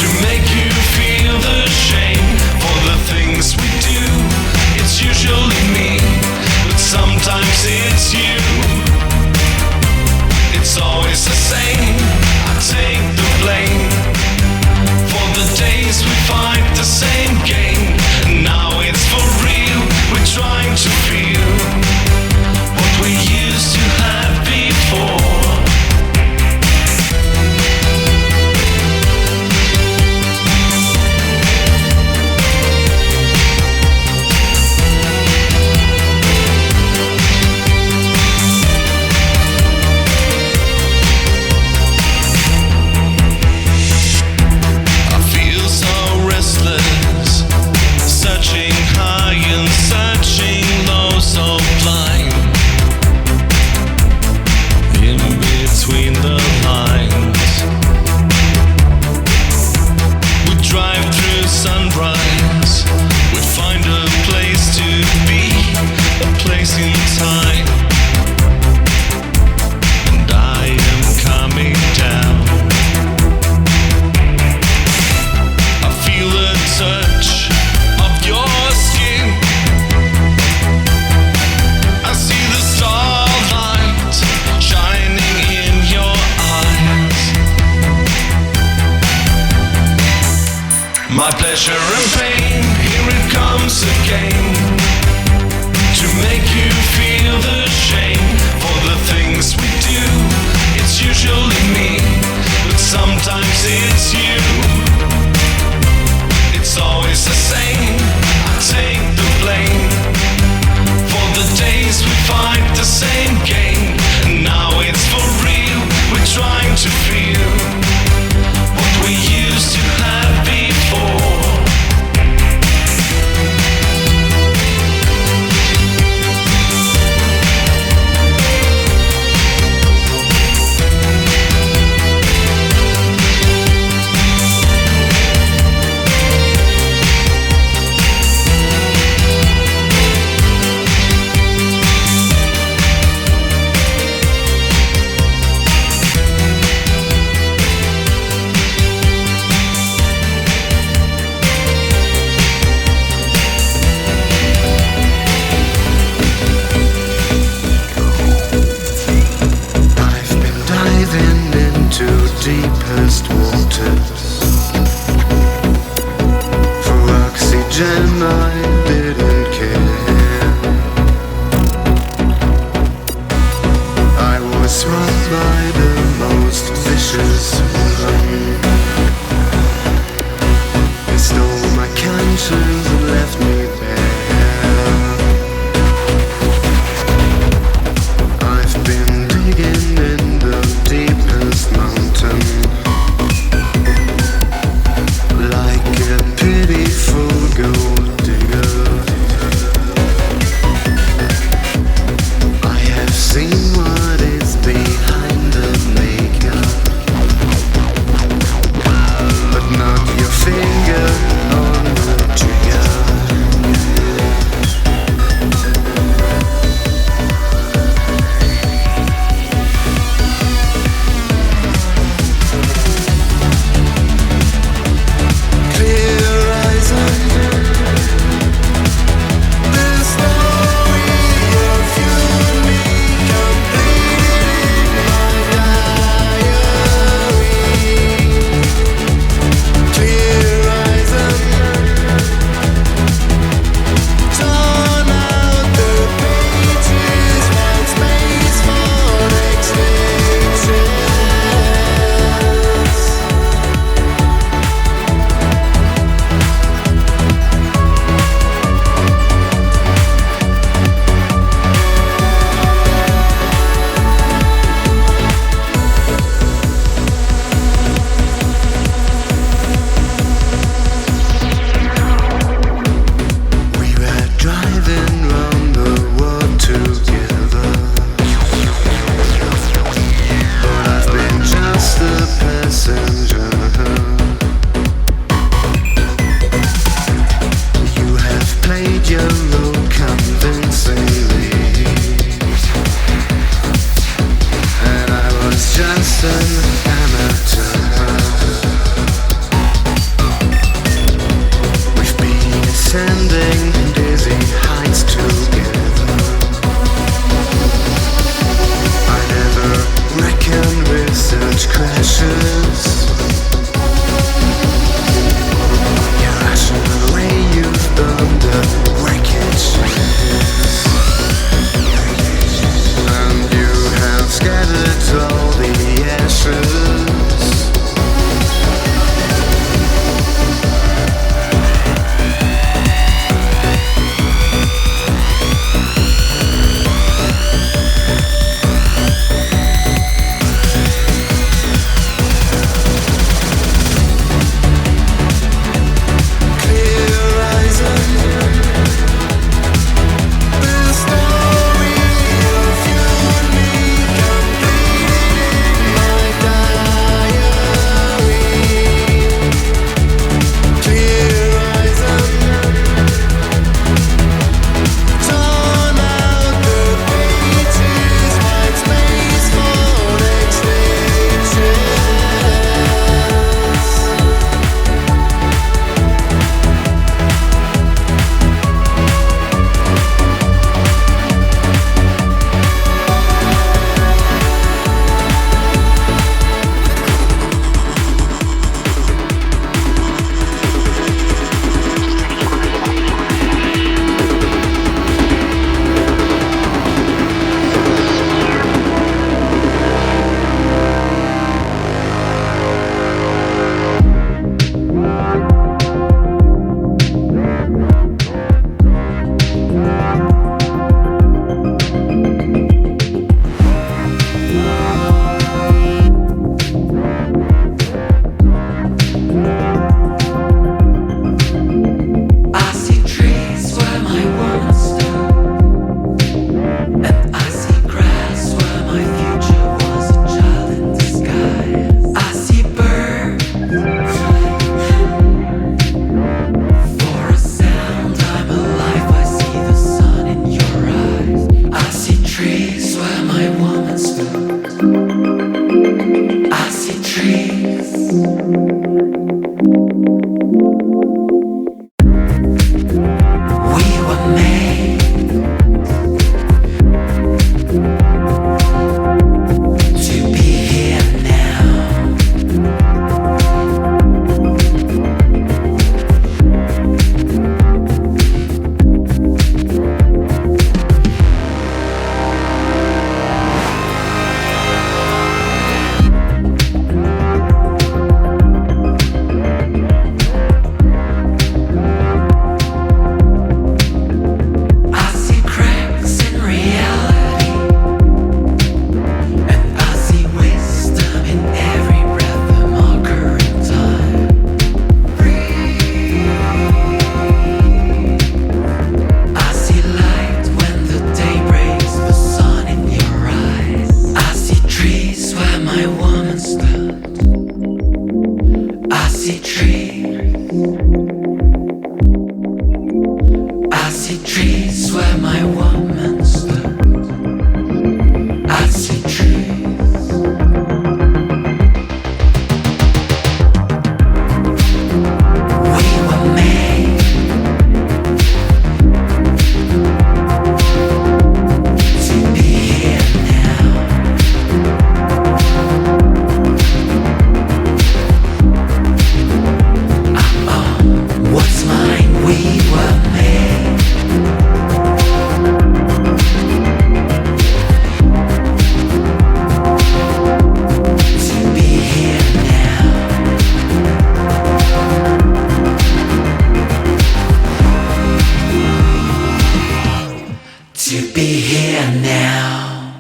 To make you feel the shame for the things we do. It's usually me, but sometimes it's you. It's always the same, I take the blame for the days we fight the same game. And now it's for real, we're trying to feel what we used to have before. Searching high and searching low, so blind. In between the lines, we drive through sunrise. We find a place to be, a place in time. And I am coming down. I feel a touch of your skin. I see the starlight shining in your eyes. My pleasure and pain, here it comes again. To make you feel the shame for the things we do. It's usually me, but sometimes it's you. It's always the same, I take the blame for the days we fight the same game. And now it's for real, we're trying to feel what we used to have before. Deepest waters for oxygen, I didn't care. I was struck by the most vicious one. He stole my conscience and left me bare. I've been digging in the deepest mountain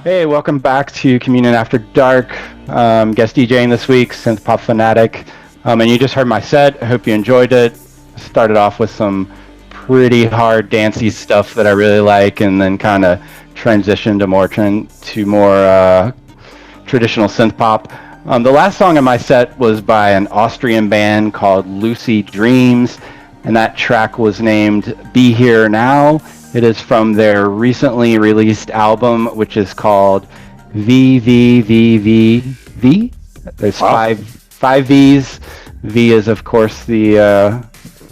Hey, welcome back to Communion After Dark. Guest DJing this week, Synthpop Fanatic. And you just heard my set. I hope you enjoyed it. Started off with some pretty hard dancey stuff that I really like, and then kind of transitioned to more traditional synthpop. The last song in my set was by an Austrian band called Lucy Dreams, and that track was named Be Here Now. It is from their recently released album, which is called VVVVVV. V. There's five V's. V is of course the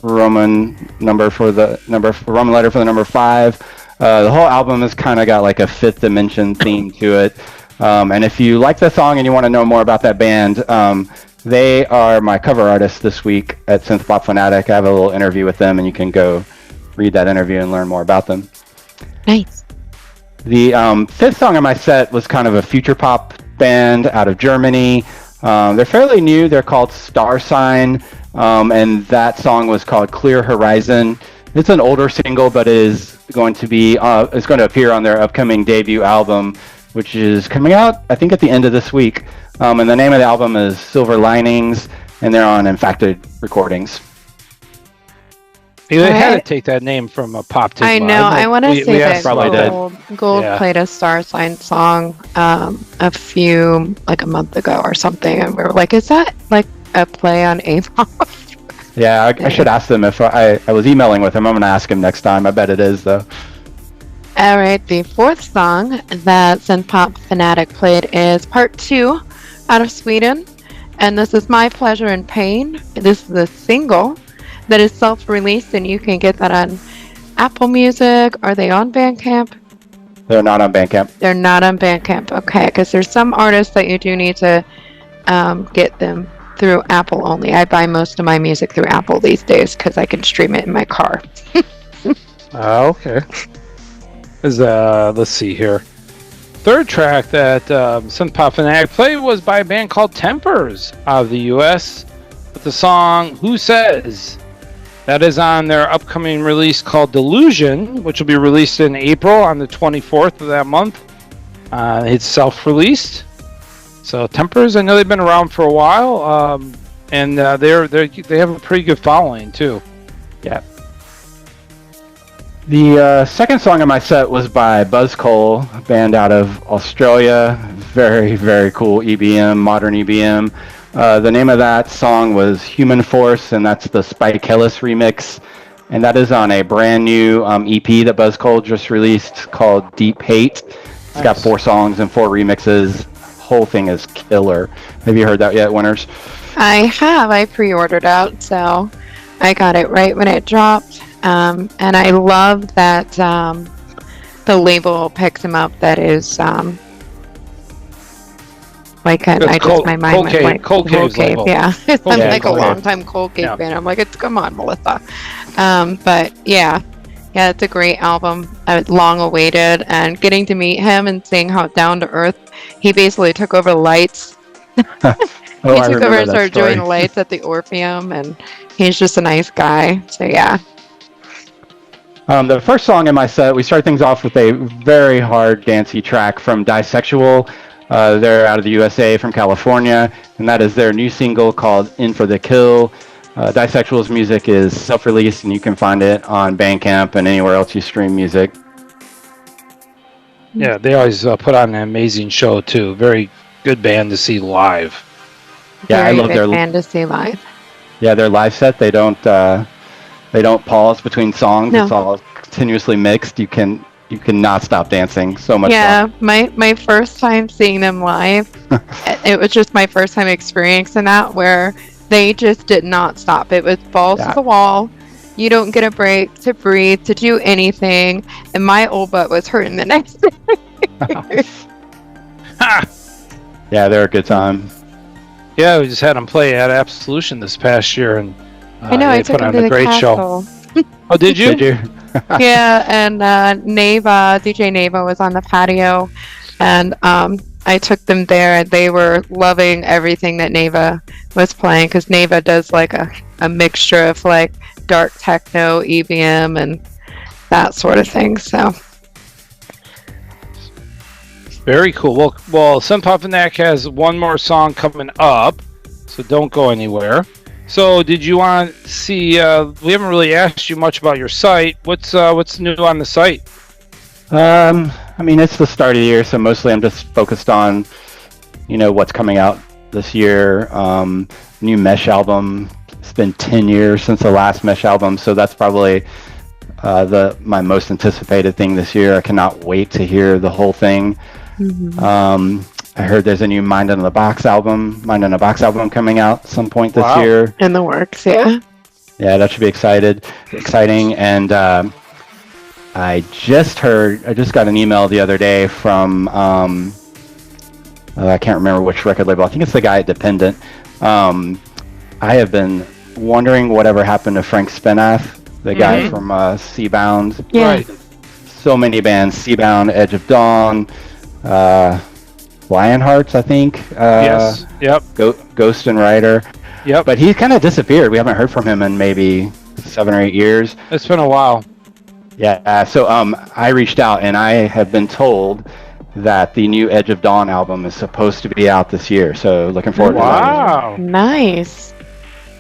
Roman letter for the number 5. The whole album has kind of got like a fifth dimension theme to it. And if you like the song and you want to know more about that band, they are my cover artist this week at Synthpop Fanatic. I have a little interview with them, and you can go read that interview and learn more about them. Nice. The fifth song on my set was kind of a future pop band out of Germany. They're fairly new. They're called Starsign, and that song was called Clear Horizon. It's an older single, but it is going to appear on their upcoming debut album, which is coming out, I think, at the end of this week. And the name of the album is Silver Linings, and they're on Infacted Recordings. They had to take that name from a pop team. I know. I want to say that Gold Yeah. played a Starsign song a month ago or something, and we were like, "Is that like a play on A-pop?" Yeah, I should ask them if I was emailing with him. I'm going to ask him next time. I bet it is, though. All right, the fourth song that Synthpop Fanatic played is Part 2 out of Sweden, and this is My Pleasure and Pain. This is a single that is self-released, and you can get that on Apple Music. Are they on Bandcamp? They're not on Bandcamp. They're not on Bandcamp, okay, because there's some artists that you do need to get them through Apple only. I buy most of my music through Apple these days because I can stream it in my car. Okay. Let's see here. Third track that Synthpop Fanatic played was by a band called Tempers out of the US with the song Who Says? That is on their upcoming release called Delusion, which will be released in April on the 24th of that month. It's self-released. So Tempers, I know they've been around for a while, and they have a pretty good following too. Yeah. The second song on my set was by Basscalate, a band out of Australia. Very, very cool EBM, modern EBM. The name of that song was Human Force, and that's the Spike Hellis remix. And that is on a brand new EP that Basscalate just released called Deep Hate. It's got 4 songs and 4 remixes. Whole thing is killer. Have you heard that yet, Winters? I have. I pre-ordered out, so I got it right when it dropped. And I love that the label picks him up. That is my mind went blank. Cold Cave. Yeah, I'm like a Cold long Cave. time Cold Cave fan. I'm like, come on, Melissa. But yeah, it's a great album. Long awaited, and getting to meet him and seeing how down to earth he basically took over lights. He took over and started doing the lights at the Orpheum, and he's just a nice guy. So yeah. The first song in my set, we start things off with a very hard dancey track from Disexual. They're out of the USA from California, and that is their new single called In for the Kill. Disexual's music is self-released, and you can find it on Bandcamp and anywhere else you stream music. Yeah, they always put on an amazing show too. Very good band to see live. Yeah, I love their band to see live. Yeah, their live set. They don't pause between songs. No. It's all continuously mixed. You cannot stop dancing. So much Yeah, fun. my first time seeing them live, it was just my first time experiencing that, where they just did not stop. It was balls to the wall. You don't get a break to breathe, to do anything, and my old butt was hurting the next day. Yeah, they're a good time. Yeah, we just had them play at Absolution this past year, and I know, they I took put them on to a the great castle. show. Oh, did you? Did you? Yeah, and DJ Neva was on the patio, and I took them there, and they were loving everything that Neva was playing, because Neva does like a mixture of like dark techno, EBM, and that sort of thing. So Very cool. Well, Synthpop Fanatic has one more song coming up, so don't go anywhere. So, did you want to see? We haven't really asked you much about your site. What's new on the site? I mean, it's the start of the year, so mostly I'm just focused on, what's coming out this year. New Mesh album. It's been 10 years since the last Mesh album, so that's probably my most anticipated thing this year. I cannot wait to hear the whole thing. Mm-hmm. I heard there's a new Mind in a Box album coming out at some point this year. In the works, yeah. Yeah, that should be exciting. And I just got an email the other day from I can't remember which record label. I think it's the guy at Dependent. I have been wondering whatever happened to Frank Spinath, the guy from Seabound. Yeah. Right. So many bands: Seabound, Edge of Dawn, Lionhearts, I think. Yes. Yep. Ghost and Rider. Yep. But he kind of disappeared. We haven't heard from him in maybe 7 or 8 years. It's been a while. Yeah. So I reached out and I have been told that the new Edge of Dawn album is supposed to be out this year. So looking forward to that. Wow. Nice.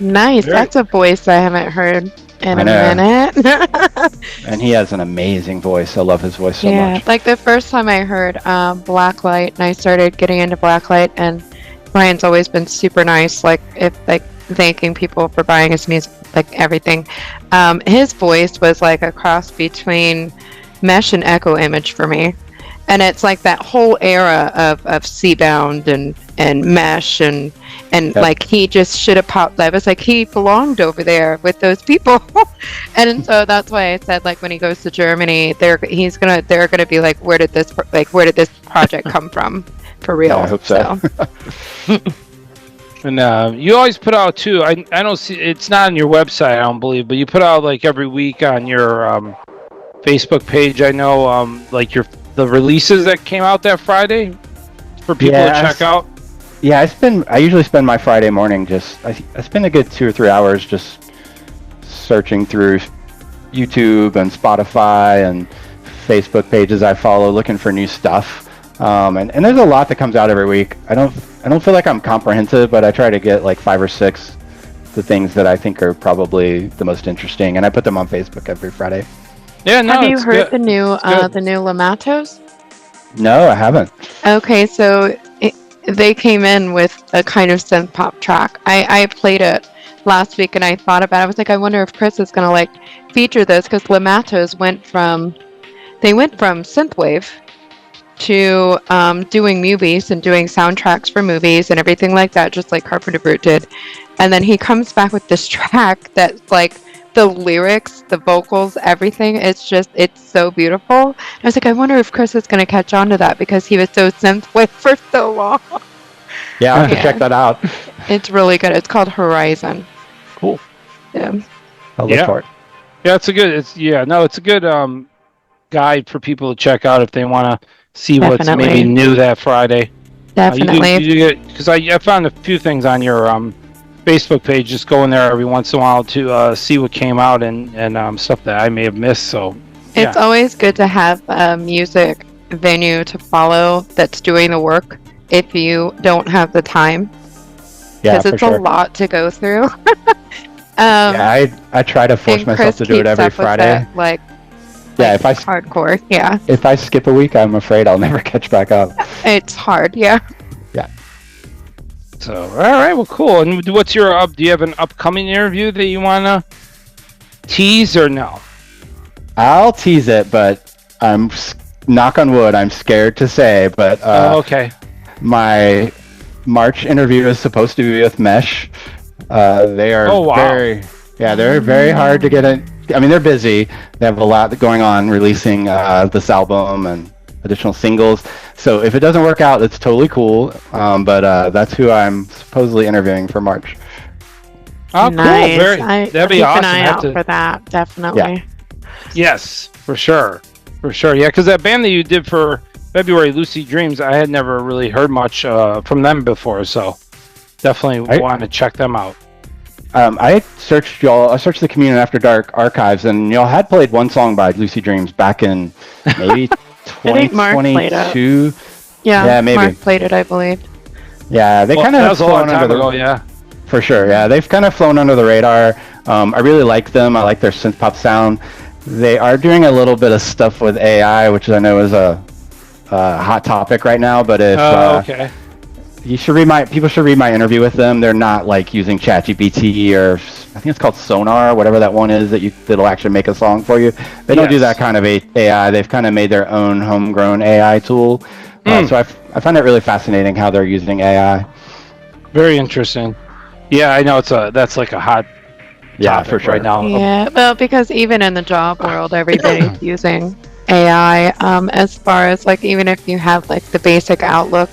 That's a voice I haven't heard in a minute. And he has an amazing voice. I love his voice so much. Like the first time I heard Blacklight, and I started getting into Blacklight, and Brian's always been super nice, thanking people for buying his music, like everything. His voice was like a cross between Mesh and Echo Image for me. And it's like that whole era of Seabound and Mesh and like he just should have popped. I was like, he belonged over there with those people. And so that's why I said, like, when he goes to Germany, they're gonna be like, where did this project come from for real? Yeah, I hope so. And you always put out too. I don't see, it's not on your website, I don't believe, but you put out like every week on your Facebook page. I know like the releases that came out that Friday for people to check out. Yeah, I usually spend my Friday morning I spend a good 2 or 3 hours just searching through YouTube and Spotify and Facebook pages I follow, looking for new stuff. And there's a lot that comes out every week. I don't feel like I'm comprehensive, but I try to get like 5 or 6 the things that I think are probably the most interesting, and I put them on Facebook every Friday. Yeah, no. Have you heard the new Lamatos? No, I haven't. Okay, so they came in with a kind of synth pop track. I played it last week and I thought about it. I was like, I wonder if Chris is gonna like feature this, because Lamatos went from synthwave to doing movies and doing soundtracks for movies and everything like that, just like Carpenter Brute did. And then he comes back with this track that's like the lyrics, the vocals, everything. It's so beautiful. I was like, I wonder if Chris is going to catch on to that, because he was so synthwave for so long. Yeah, I'll have to check that out. It's really good. It's called Horizon. Cool. Yeah. I'll look for it. Yeah, it's a good guide for people to check out if they want to see what's maybe new that Friday. Definitely. Because I found a few things on your Facebook page, just going there every once in a while to see what came out and stuff that I may have missed. So it's always good to have a music venue to follow that's doing the work if you don't have the time. Yeah, because it's a lot to go through. I try to force myself to do it every Friday. If I hardcore, yeah. If I skip a week, I'm afraid I'll never catch back up. It's hard, yeah. Yeah. So, all right, well, cool. And what's your do you have an upcoming interview that you want to tease or no? I'll tease it, but I'm knock on wood. I'm scared to say, but okay. My March interview is supposed to be with Mesh. They are they're very hard to get in. I mean, they're busy. They have a lot going on, releasing this album and additional singles. So if it doesn't work out, it's totally cool. But that's who I'm supposedly interviewing for March. Oh, nice. Cool. That'd be keep awesome. An eye out for that, definitely. Yeah. Yes, for sure. Yeah, because that band that you did for February, Lucid Dreams, I had never really heard much from them before. So definitely want to check them out. I searched the Communion After Dark archives, and y'all had played one song by Lucid Dreams back in maybe 2022. Yeah, maybe. Mark played it, I believe. Yeah, they kind of that was a long time ago. Yeah, for sure. Yeah, they've kind of flown under the radar. I really like them. I like their synth pop sound. They are doing a little bit of stuff with AI, which I know is a hot topic right now. But if okay. People should read my interview with them. They're not like using ChatGPT or I think it's called Sonar, whatever that one is that'll actually make a song for you. They don't do that kind of AI. They've kind of made their own homegrown AI tool. So I I find it really fascinating how they're using AI. Very interesting. Yeah, I know that's like a hot topic for sure right now. Yeah, well, because even in the job world, everybody's using AI. As far as like, even if you have like the basic Outlook,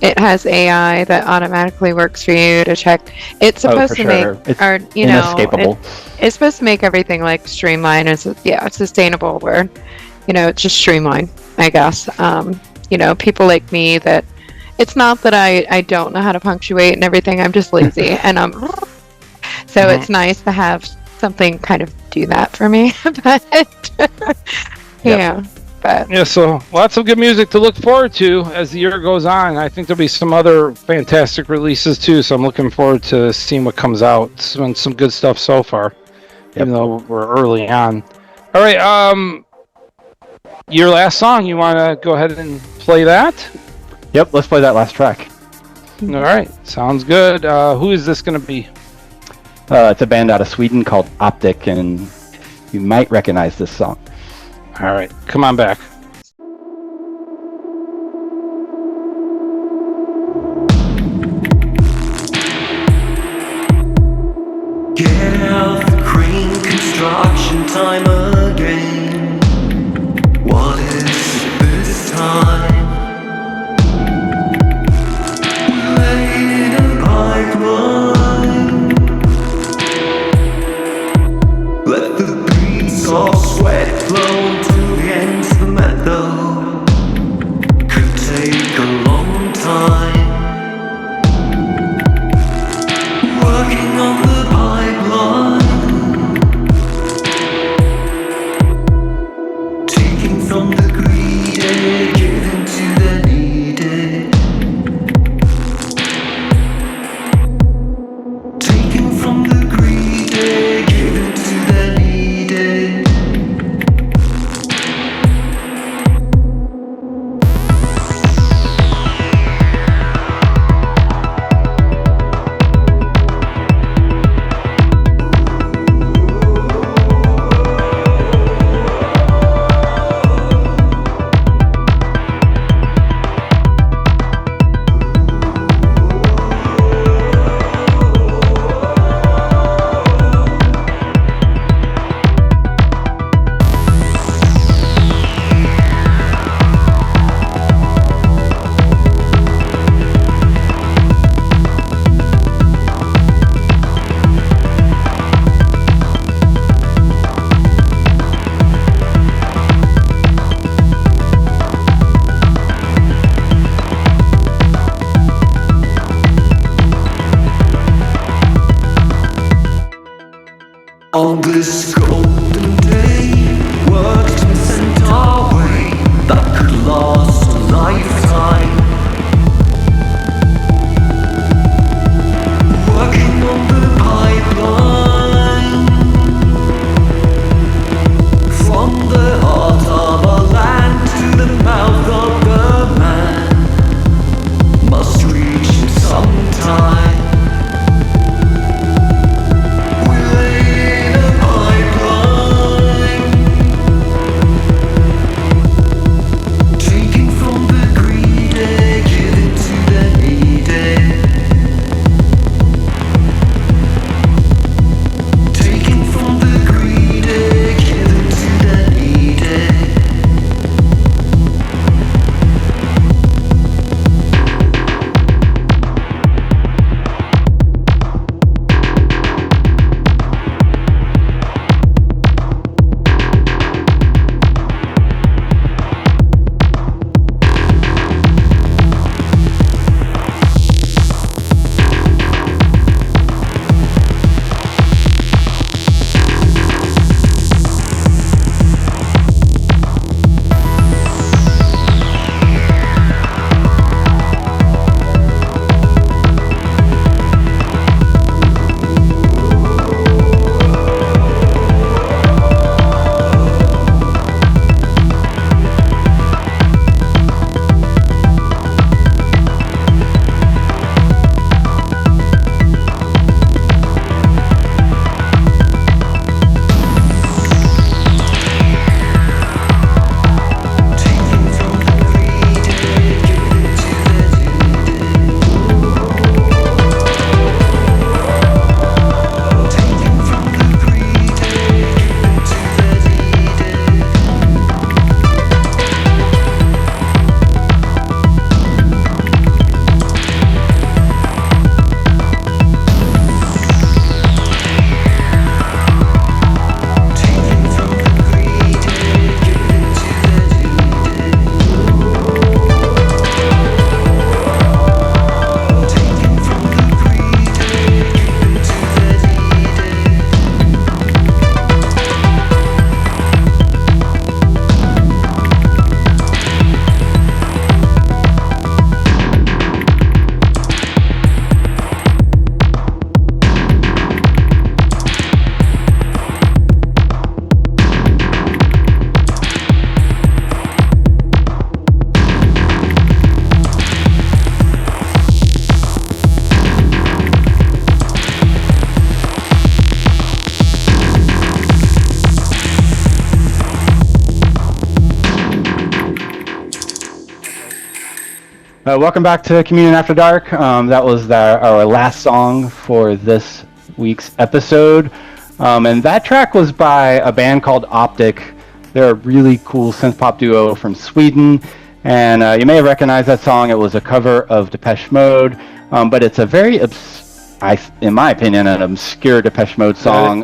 it has AI that automatically works for you to check. It's supposed to make, or you know, inescapable. It's supposed to make everything like streamlined and sustainable. Where, you know, it's just streamlined, I guess. You know, people like me that it's not that I don't know how to punctuate and everything. I'm just lazy, and so it's nice to have something kind of do that for me. But yeah. But yeah, so lots of good music to look forward to as the year goes on. I think there'll be some other fantastic releases too, so I'm looking forward to seeing what comes out. It's been some good stuff so far, even though we're early on. All right, your last song, you want to go ahead and play that? Yep, let's play that last track. All right, sounds good. Who is this going to be? It's a band out of Sweden called Optic, and you might recognize this song. All right, come on back. Get out the crane, construction time again. What is it this time? Laid in a pipeline. Let the beats of sweat flow to the ends of the meadow. Could take a long time. Working on the pipeline, taking from the greedy, giving to the needy. Taking from the greedy, giving to the needy. On this golden day, worked and sent our way, that could last a lifetime. Working on the pipeline, from the heart of our land to the mouth of the man, must reach him sometime. Taking Welcome back to Communion After Dark. That was our last song for this week's episode. And that track was by a band called Optic. They're a really cool synth-pop duo from Sweden. And you may have recognized that song. It was a cover of Depeche Mode. But it's a very, in my opinion, an obscure Depeche Mode song.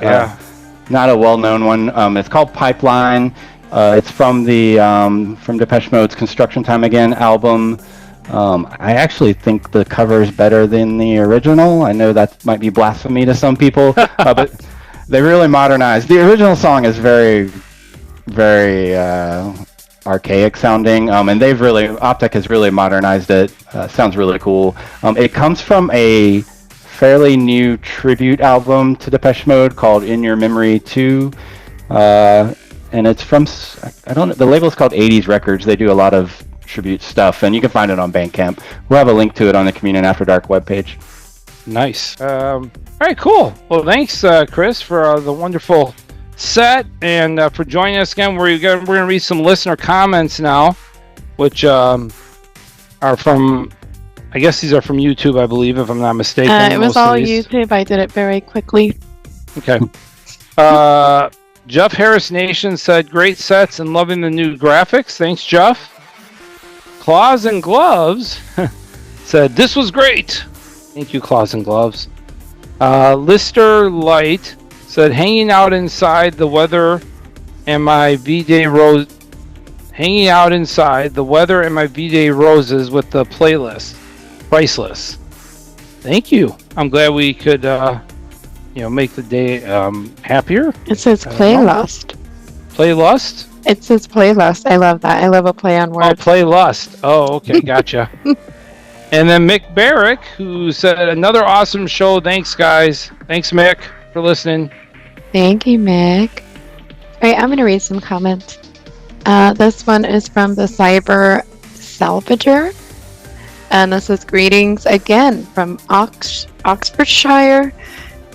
Not a well-known one. It's called Pipeline. It's from from Depeche Mode's Construction Time Again album. I actually think the cover is better than the original. I know that might be blasphemy to some people, but they really modernized. The original song is very, very archaic sounding, and Optic has really modernized it. Sounds really cool. It comes from a fairly new tribute album to Depeche Mode called In Your Memory 2, and it's from, the label's called 80s Records. They do a lot of tribute stuff, and you can find it on Bandcamp. We'll have a link to it on the Communion After Dark webpage. Nice. All right, cool. Well, thanks, Chris, for the wonderful set, and for joining us again. We're gonna read some listener comments now, which are from, I guess these are from YouTube, I believe, if I'm not mistaken. It was all YouTube. I did it very quickly. Okay. Jeff Harris Nation said, great sets and loving the new graphics. Thanks, Jeff. Claws and Gloves said, this was great. Thank you, Claws and Gloves. Lister Light said, hanging out inside the weather and my V-Day rose. Hanging out inside the weather and my V-Day roses with the playlist. Priceless. Thank you. I'm glad we could, make the day happier. It says playlist. Playlist? It says playlist. I love that. I love a play on words. Oh, playlist. Oh, okay. Gotcha. And then Mick Barrick, who said, another awesome show. Thanks, guys. Thanks, Mick, for listening. Thank you, Mick. All right, I'm going to read some comments. This one is from the Cyber Salvager. And this is greetings again from Oxfordshire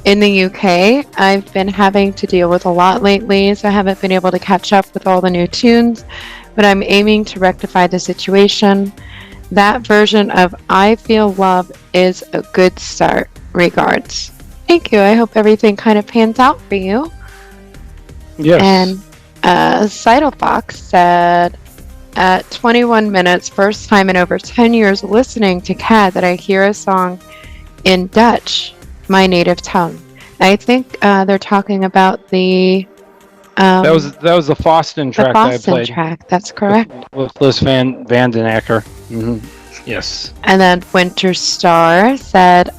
in the UK. I've been having to deal with a lot lately, so I haven't been able to catch up with all the new tunes, but I'm aiming to rectify the situation. That version of I Feel Love is a good start. Regards. Thank you. I hope everything kind of pans out for you. Yes. And Cytofox said, at 21 minutes, first time in over 10 years listening to CAD that I hear a song in Dutch, my native tongue. I think they're talking about the that was the Foston track that I played. The Foston track, that's correct. With Liz Van den Acker. Mm-hmm. Yes. And then Winter Star said,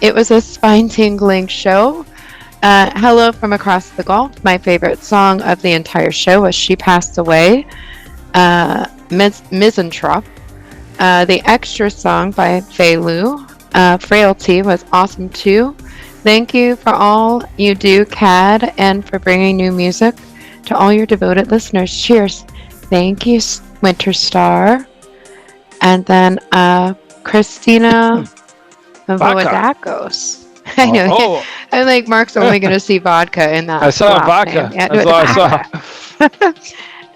it was a spine-tingling show. Hello from across the Gulf. My favorite song of the entire show was She Passed Away. Misanthrope. The extra song by Feilu, Frailty, was awesome too. Thank you for all you do, CAD, and for bringing new music to all your devoted listeners. Cheers. Thank you, Winter Star. And then Christina Voadakos. I know. Oh. I'm like, Mark's only going to see vodka in that. I saw vodka. Yeah, That's what I saw.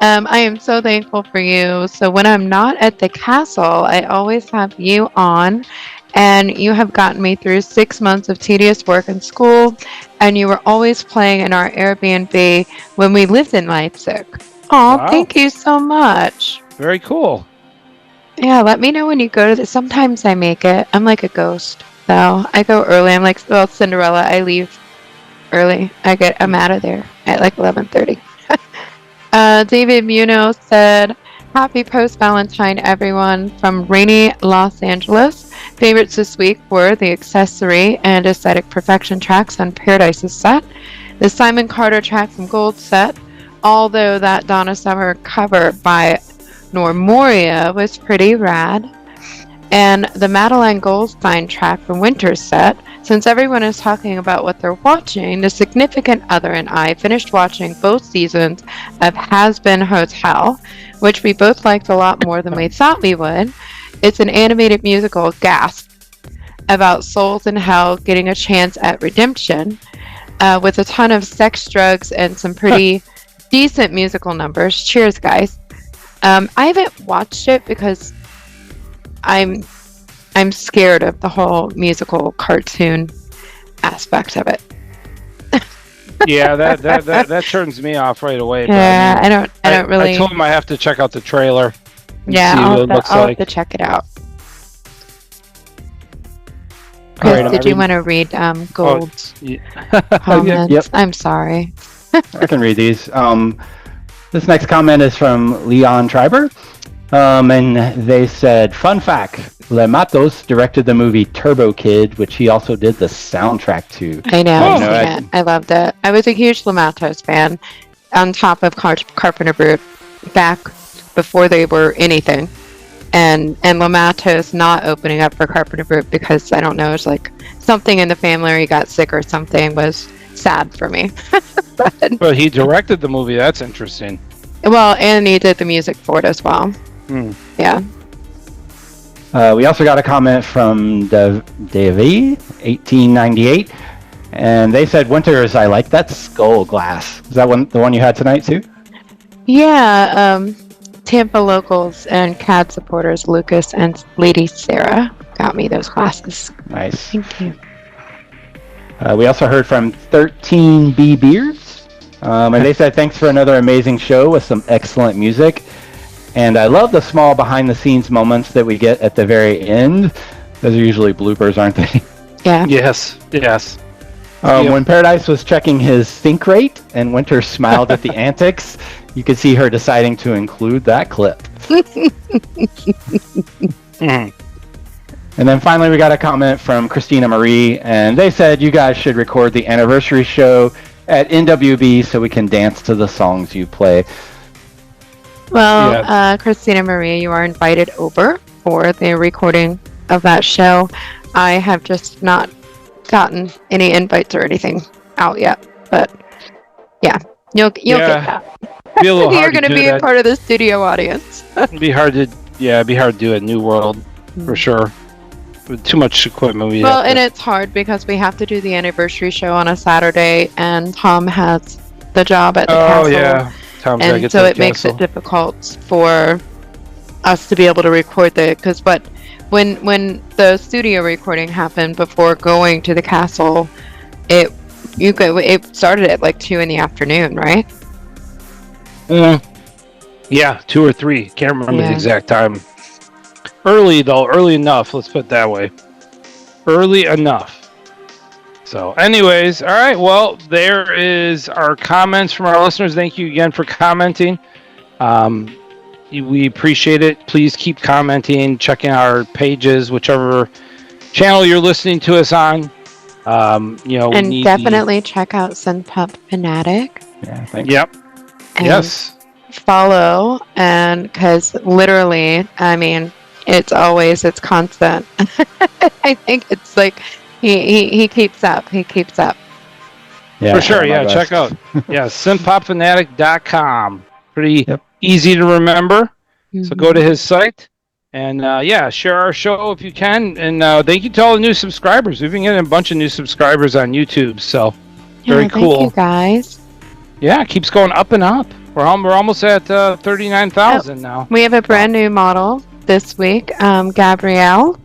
I am so thankful for you. So when I'm not at the castle, I always have you on, and you have gotten me through 6 months of tedious work and school, and you were always playing in our Airbnb when we lived in Leipzig. Oh, wow. Thank you so much. Very cool. Yeah, let me know when you go to this. Sometimes I make it. I'm like a ghost, though. I go early. I'm like, well, Cinderella. I leave early. I'm out of there at like 11:30. David Munoz said, happy post-Valentine, everyone, from rainy Los Angeles. Favorites this week were the Accessory and Aesthetic Perfection tracks on Paradise's set, the Simon Carter track from Gold set, although that Donna Summer cover by Normoria was pretty rad, and the Madeline Goldstein track from Winter's set. Since everyone is talking about what they're watching, the significant other and I finished watching both seasons of Has Been Hotel, which we both liked a lot more than we thought we would. It's an animated musical, gasp, about souls in hell getting a chance at redemption, with a ton of sex, drugs, and some pretty decent musical numbers. Cheers, guys. I haven't watched it because I'm scared of the whole musical cartoon aspect of it. Yeah, that turns me off right away. But Yeah, I don't really. I told him I have to check out the trailer. And Yeah, see what I'll it looks have like. to check it out. All Chris, right, did you want to read Gold's comments? Yep. I'm sorry. I can read these. This next comment is from Leon Triber. And they said, fun fact, Le Matos directed the movie Turbo Kid, which he also did the soundtrack to. I know, I've seen it. I loved it. I was a huge Lamatos fan, on top of Carpenter Brute, back before they were anything. And Lamatos not opening up for Carpenter Brute because, I don't know, it was like something in the family or he got sick or something was sad for me. But he directed the movie. That's interesting. Well, and he did the music for it as well. Yeah. We also got a comment from Davey, 1898, and they said, Winters, I like that skull glass. Is that the one you had tonight too? Yeah, Tampa locals and CAD supporters Lucas and Lady Sarah got me those glasses. Nice. Thank you. We also heard from 13B Beers, and they said, thanks for another amazing show with some excellent music. And I love the small behind-the-scenes moments that we get at the very end. Those are usually bloopers, aren't they? Yeah. Yes. When Paradise was checking his sync rate and Winter smiled at the antics, you could see her deciding to include that clip. And then finally we got a comment from Christina Marie, and they said, you guys should record the anniversary show at NWB so we can dance to the songs you play. Well, Christina Marie, you are invited over for the recording of that show. I have just not gotten any invites or anything out yet, but yeah, you'll get that. Be a little hard You're going to be a part of the studio audience. It'd be hard to do at New World for sure. With too much equipment, and it's hard because we have to do the anniversary show on a Saturday, and Tom has the job at the castle. Oh yeah. And so it makes it difficult for us to be able to record because when the studio recording happened before going to the castle, it started at like 2 p.m, right? Yeah, 2 or 3. Can't remember the exact time. Early enough. Let's put it that way. Early enough. So, anyways, all right. Well, there is our comments from our listeners. Thank you again for commenting. We appreciate it. Please keep commenting, checking our pages, whichever channel you're listening to us on. And definitely check out Synthpop Fanatic. Yeah, thank you. Yep. Yes. Follow, and because literally, I mean, it's constant. I think it's like. He keeps up. Yeah, for sure. Yeah, check out. Yeah, synthpopfanatic.com. Pretty easy to remember. Mm-hmm. So go to his site and share our show if you can. And thank you to all the new subscribers. We've been getting a bunch of new subscribers on YouTube. So very cool. Thank you guys. Yeah, it keeps going up and up. We're almost at 39,000 now. We have a brand new model this week. Gabrielle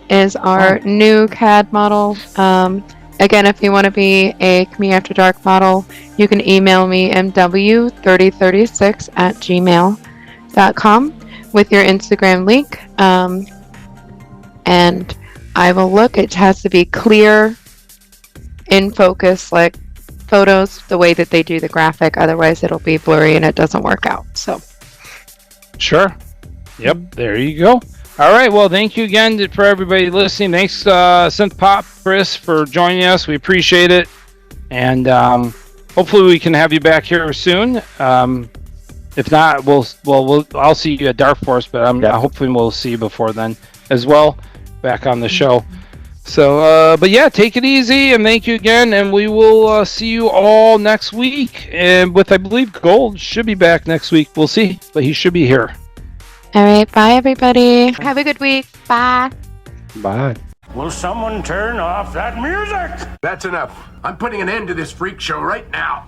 is our new CAD model. Again, if you want to be a Me After Dark model, you can email me mw3036@gmail.com with your Instagram link. And I will look. It has to be clear, in focus, like photos, the way that they do the graphic. Otherwise, it'll be blurry and it doesn't work out. So, sure. Yep, there you go. All right, well, thank you again for everybody listening. Thanks, Synthpop, Chris, for joining us. We appreciate it. And hopefully we can have you back here soon. If not, I'll see you at Dark Force, but hopefully we'll see you before then as well, back on the show. So, but yeah, take it easy, and thank you again, and we will see you all next week. And I believe Gold should be back next week. We'll see, but he should be here. All right, bye everybody. Have a good week. Bye. Bye. Will someone turn off that music? That's enough. I'm putting an end to this freak show right now.